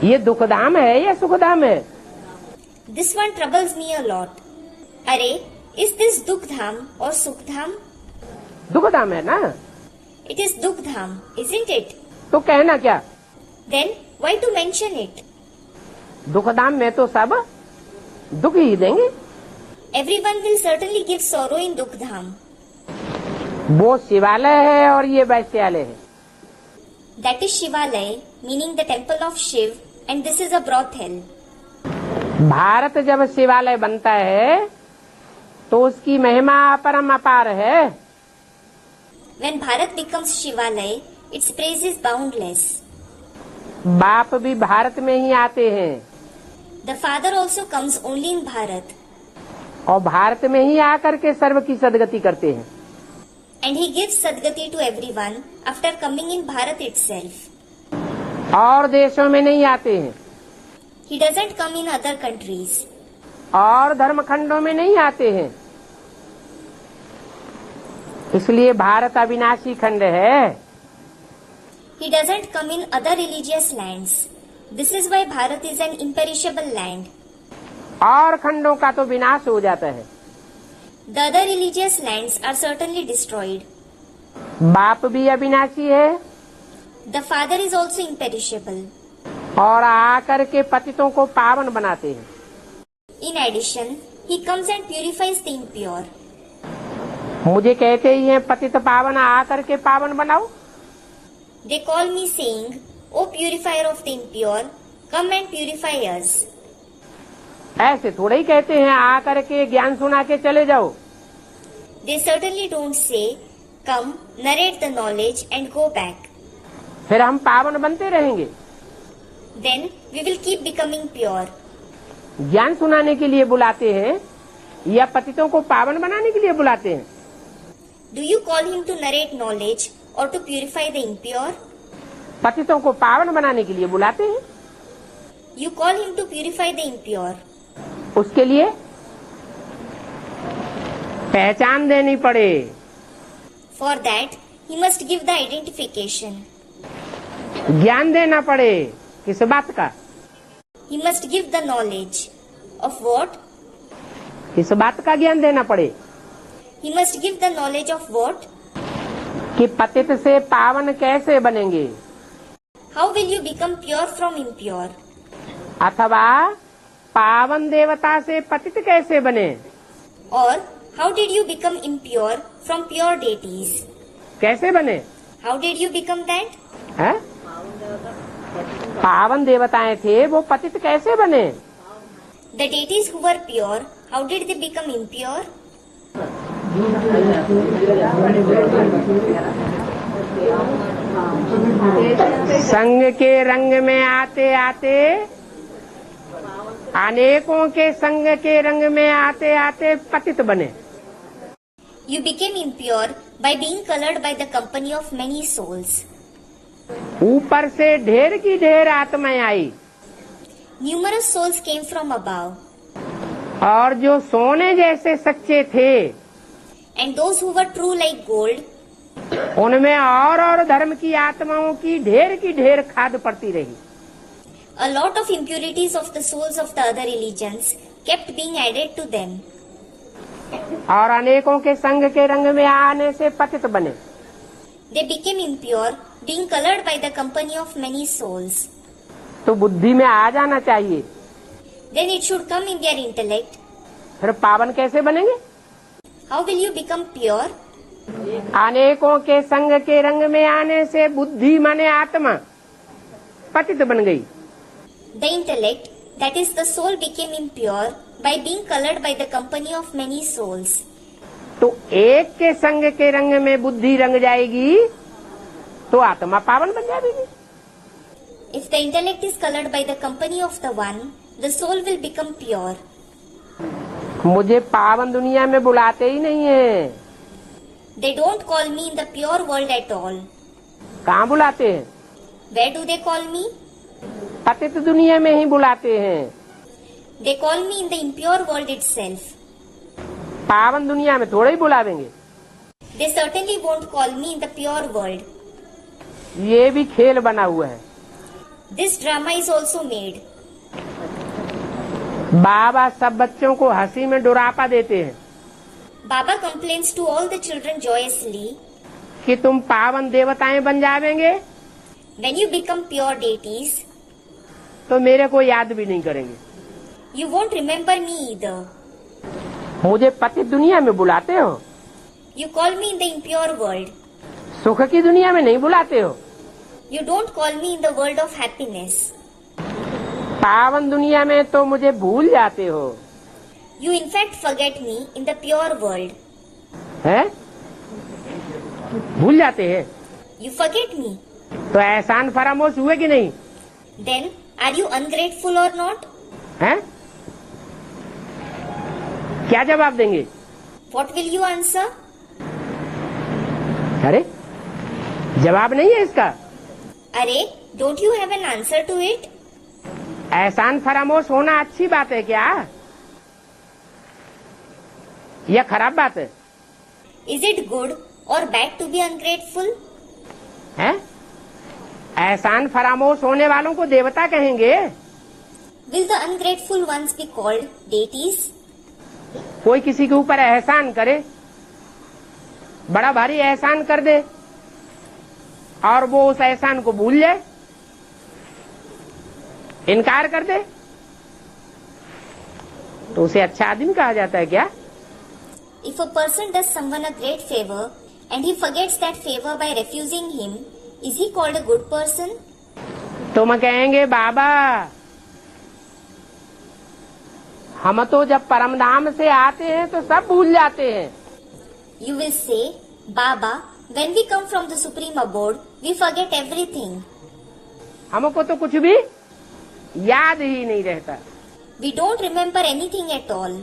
B: ये दुखधाम है या सुखधाम है?
C: This one troubles me a lot. Arey, is this Dukhdham or Sukhdham?
B: दुखधाम है ना,
C: It is Dukhdham, isn't it?
B: तो कहना क्या?
C: Then why to mention it?
B: दुखधाम में तो सब दुख ही देंगे।
C: Everyone will certainly give sorrow in Dukhdham.
B: वो शिवालय है और ये वैश्यालय है।
C: That is Shivalaya, meaning the temple of Shiv, and this is a brothel.
B: Bharat जब शिवालय बनता है तो उसकी महिमा परम अपार है।
C: When Bharat becomes Shivalaya, its praise is boundless.
B: बाप भी भारत में ही आते हैं।
C: The Father also comes only in Bharat,
B: और भारत में ही आकर के सर्व की सदगति करते हैं।
C: and He gives Sadgati to everyone after coming in Bharat itself.
B: और देशों में नहीं आते हैं,
C: He doesn't come in other countries,
B: और धर्मखंडों में नहीं आते हैं। इसलिए भारत अविनाशी खंड है।
C: He doesn't come in other religious lands. This is why Bharat is an imperishable land.
B: और खंडों का तो विनाश हो जाता है।
C: The other religious lands are certainly destroyed.
B: बाप भी अविनाशी है,
C: The Father is also imperishable.
B: और आकर के पतितों को पावन बनाते हैं।
C: In addition, He comes and purifies the impure.
B: मुझे कहते ही हैं पतित पावन, आकर के पावन बनाओ।
C: They call me saying, O purifier of the impure, come and purify us.
B: ऐसे थोड़े ही कहते हैं आकर के ज्ञान सुना के चले जाओ।
C: They certainly don't say, come, narrate the knowledge and go back.
B: फिर हम पावन बनते रहेंगे।
C: Then we will keep becoming pure.
B: ज्ञान सुनाने के लिए बुलाते हैं या पतितों को पावन बनाने के लिए बुलाते हैं?
C: Do you call him to narrate knowledge or to purify the impure?
B: पतितों को पावन बनाने के लिए बुलाते हैं।
C: You call him to purify the impure.
B: उसके लिए पहचान देनी पड़े।
C: For that, he must give the identification.
B: ज्ञान देना पड़े। किस बात का?
C: He must give the knowledge. Of what?
B: किस बात का ज्ञान देना पड़े?
C: He must give the knowledge of what?
B: कि पतित से पावन कैसे बनेंगे,
C: How will you become pure from impure?
B: अथवा पावन देवता से पतित कैसे बने।
C: Or how did you become impure from pure deities?
B: कैसे बने
C: How did you become that?
B: है? पावन देवताएं थे, वो पतित कैसे बने?
C: The deities who were pure, how did they become impure?
B: संग के रंग में आते आते, अनेकों के संग के रंग में आते आते पतित बने।
C: You became impure by being colored by the company of many souls.
B: ऊपर से ढेर की ढेर आत्माएं आई,
C: Numerous souls came from above,
B: और जो सोने जैसे सच्चे थे
C: and those who were true like gold,
B: उनमें और धर्म की आत्माओं की ढेर खाद पड़ती रही।
C: a lot of impurities of the souls of the other religions kept being added to them.
B: और अनेकों के संग के रंग में आने से पतित बने।
C: They became impure, being colored by the company of many souls.
B: तो बुद्धि में आ जाना चाहिए।
C: Then it should come in their intellect.
B: फिर पावन कैसे बनेंगे?
C: How will you become pure?
B: अनेकों के संग के रंग में आने से बुद्धि माने आत्मा पतित बन गई।
C: The intellect, that is the soul, became impure by being colored by the company of many souls.
B: तो एक के संग के रंग में बुद्धि रंग जाएगी तो आत्मा पावन बन जाएगी।
C: If the intellect is colored by the company of the one, the soul will become pure.
B: मुझे पावन दुनिया में बुलाते ही नहीं है।
C: They don't call me in the pure world at all.
B: कहाँ बुलाते हैं?
C: Where do they call me?
B: पतित दुनिया में ही बुलाते हैं।
C: They call me in the impure world itself.
B: पावन दुनिया में थोड़े ही बुलावेंगे।
C: They certainly won't call me in the pure world.
B: ये भी खेल बना हुआ है।
C: This drama is also made.
B: बाबा सब बच्चों को हंसी में डुरापा देते हैं
C: Baba complains to all the children joyously,
B: कि तुम पावन देवताएं बन जावेंगे
C: when you become pure deities,
B: तो मेरे को याद भी नहीं करेंगे।
C: you won't remember me either.
B: मुझे पतित दुनिया में बुलाते हो,
C: You call me in the impure world.
B: सुख की दुनिया में नहीं बुलाते हो।
C: You don't call me in the world of happiness.
B: पावन दुनिया में तो मुझे भूल जाते हो।
C: You in fact forget me in the pure world.
B: है? भूल जाते हैं
C: You forget me.
B: तो एहसान फरामोश हुए कि नहीं?
C: Then, are you ungrateful or not?
B: हैं? क्या जवाब देंगे?
C: What will you answer?
B: अरे जवाब नहीं है इसका।
C: अरे, don't you have an answer to it?
B: एहसान फरामोश होना अच्छी बात है क्या, या खराब बात है?
C: Is it good or bad to be ungrateful?
B: हैं? एहसान फरामोश होने वालों को देवता कहेंगे?
C: Will the ungrateful ones be called deities?
B: कोई किसी के ऊपर एहसान करे, बड़ा भारी एहसान कर दे और वो उस एहसान को भूल जाए, इनकार कर दे, तो उसे अच्छा आदमी कहा जाता है क्या?
C: If a person does someone a great favor and he forgets that favor by refusing him, is he called a good person?
B: तुम कहेंगे बाबा हम तो जब परमधाम से आते हैं तो सब भूल जाते हैं।
C: You will say, Baba, when we come from the supreme abode, we forget everything.
B: हमको तो कुछ भी याद ही नहीं रहता,
C: We don't remember anything at all.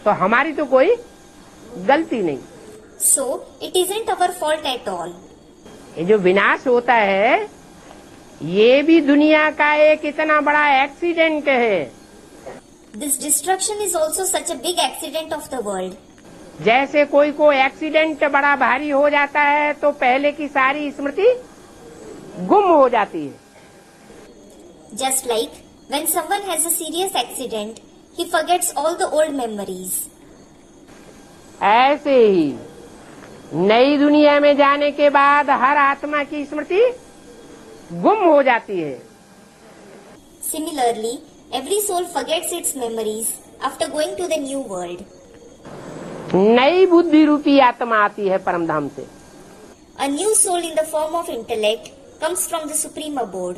B: तो हमारी तो कोई गलती नहीं।
C: So, it isn't our fault at all.
B: ये जो विनाश होता है ये भी दुनिया का एक इतना बड़ा एक्सीडेंट है।
C: This destruction is also such a big accident of the world.
B: जैसे कोई को एक्सीडेंट बड़ा भारी हो जाता है तो पहले की सारी स्मृति गुम हो जाती है।
C: Just like when someone has a serious accident, he forgets all the old memories.
B: ऐसे ही नई दुनिया में जाने के बाद हर आत्मा की स्मृति गुम हो जाती है।
C: Similarly, every soul forgets its memories after going to the new world.
B: नई बुद्धि रूपी आत्मा आती है परमधाम से।
C: A new soul in the form of intellect comes from the supreme abode.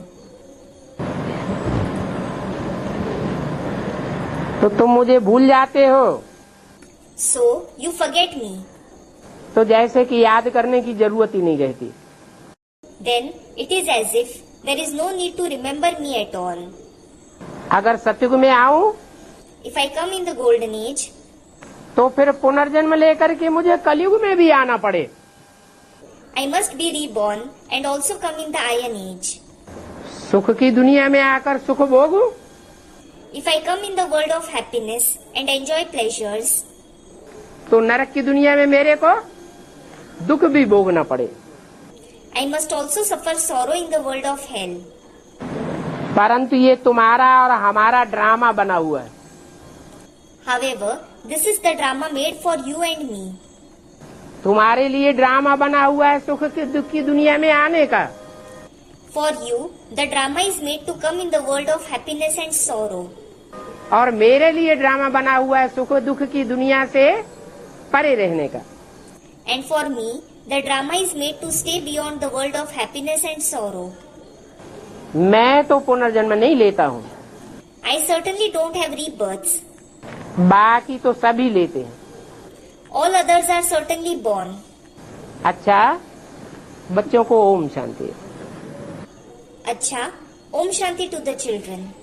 B: तो तुम मुझे भूल जाते हो,
C: So, you forget me.
B: तो जैसे कि याद करने की जरूरत ही नहीं रहती।
C: Then, it is as if there is no need to remember me at all.
B: अगर सतयुग में आऊं
C: If I come in the golden age,
B: तो फिर पुनर्जन्म लेकर के मुझे कलयुग में भी आना पड़े।
C: I must be reborn and also come in the iron age.
B: सुख की दुनिया में आकर सुख भोगूं,
C: If I come in the world of happiness and enjoy pleasures,
B: तो नरक की दुनिया में मेरे को दुख भी भोगना पड़े।
C: I must also suffer sorrow in the world of hell.
B: परंतु ये तुम्हारा और हमारा ड्रामा बना हुआ है।
C: However, this is the drama made for you and me.
B: तुम्हारे लिए ड्रामा बना हुआ है सुख की दुख की दुनिया में आने का,
C: For you, the drama is made to come in the world of happiness and sorrow.
B: और मेरे लिए ड्रामा बना हुआ है सुख दुख की दुनिया से परे रहने का।
C: And for me, the drama is made to stay beyond the world of happiness and sorrow.
B: मैं तो पुनर्जन्म नहीं लेता हूँ,
C: I certainly don't have rebirths.
B: बाकी तो सभी लेते हैं।
C: All others are certainly born.
B: अच्छा, बच्चों को Om Shanti.
C: Acha, Om Shanti to the children.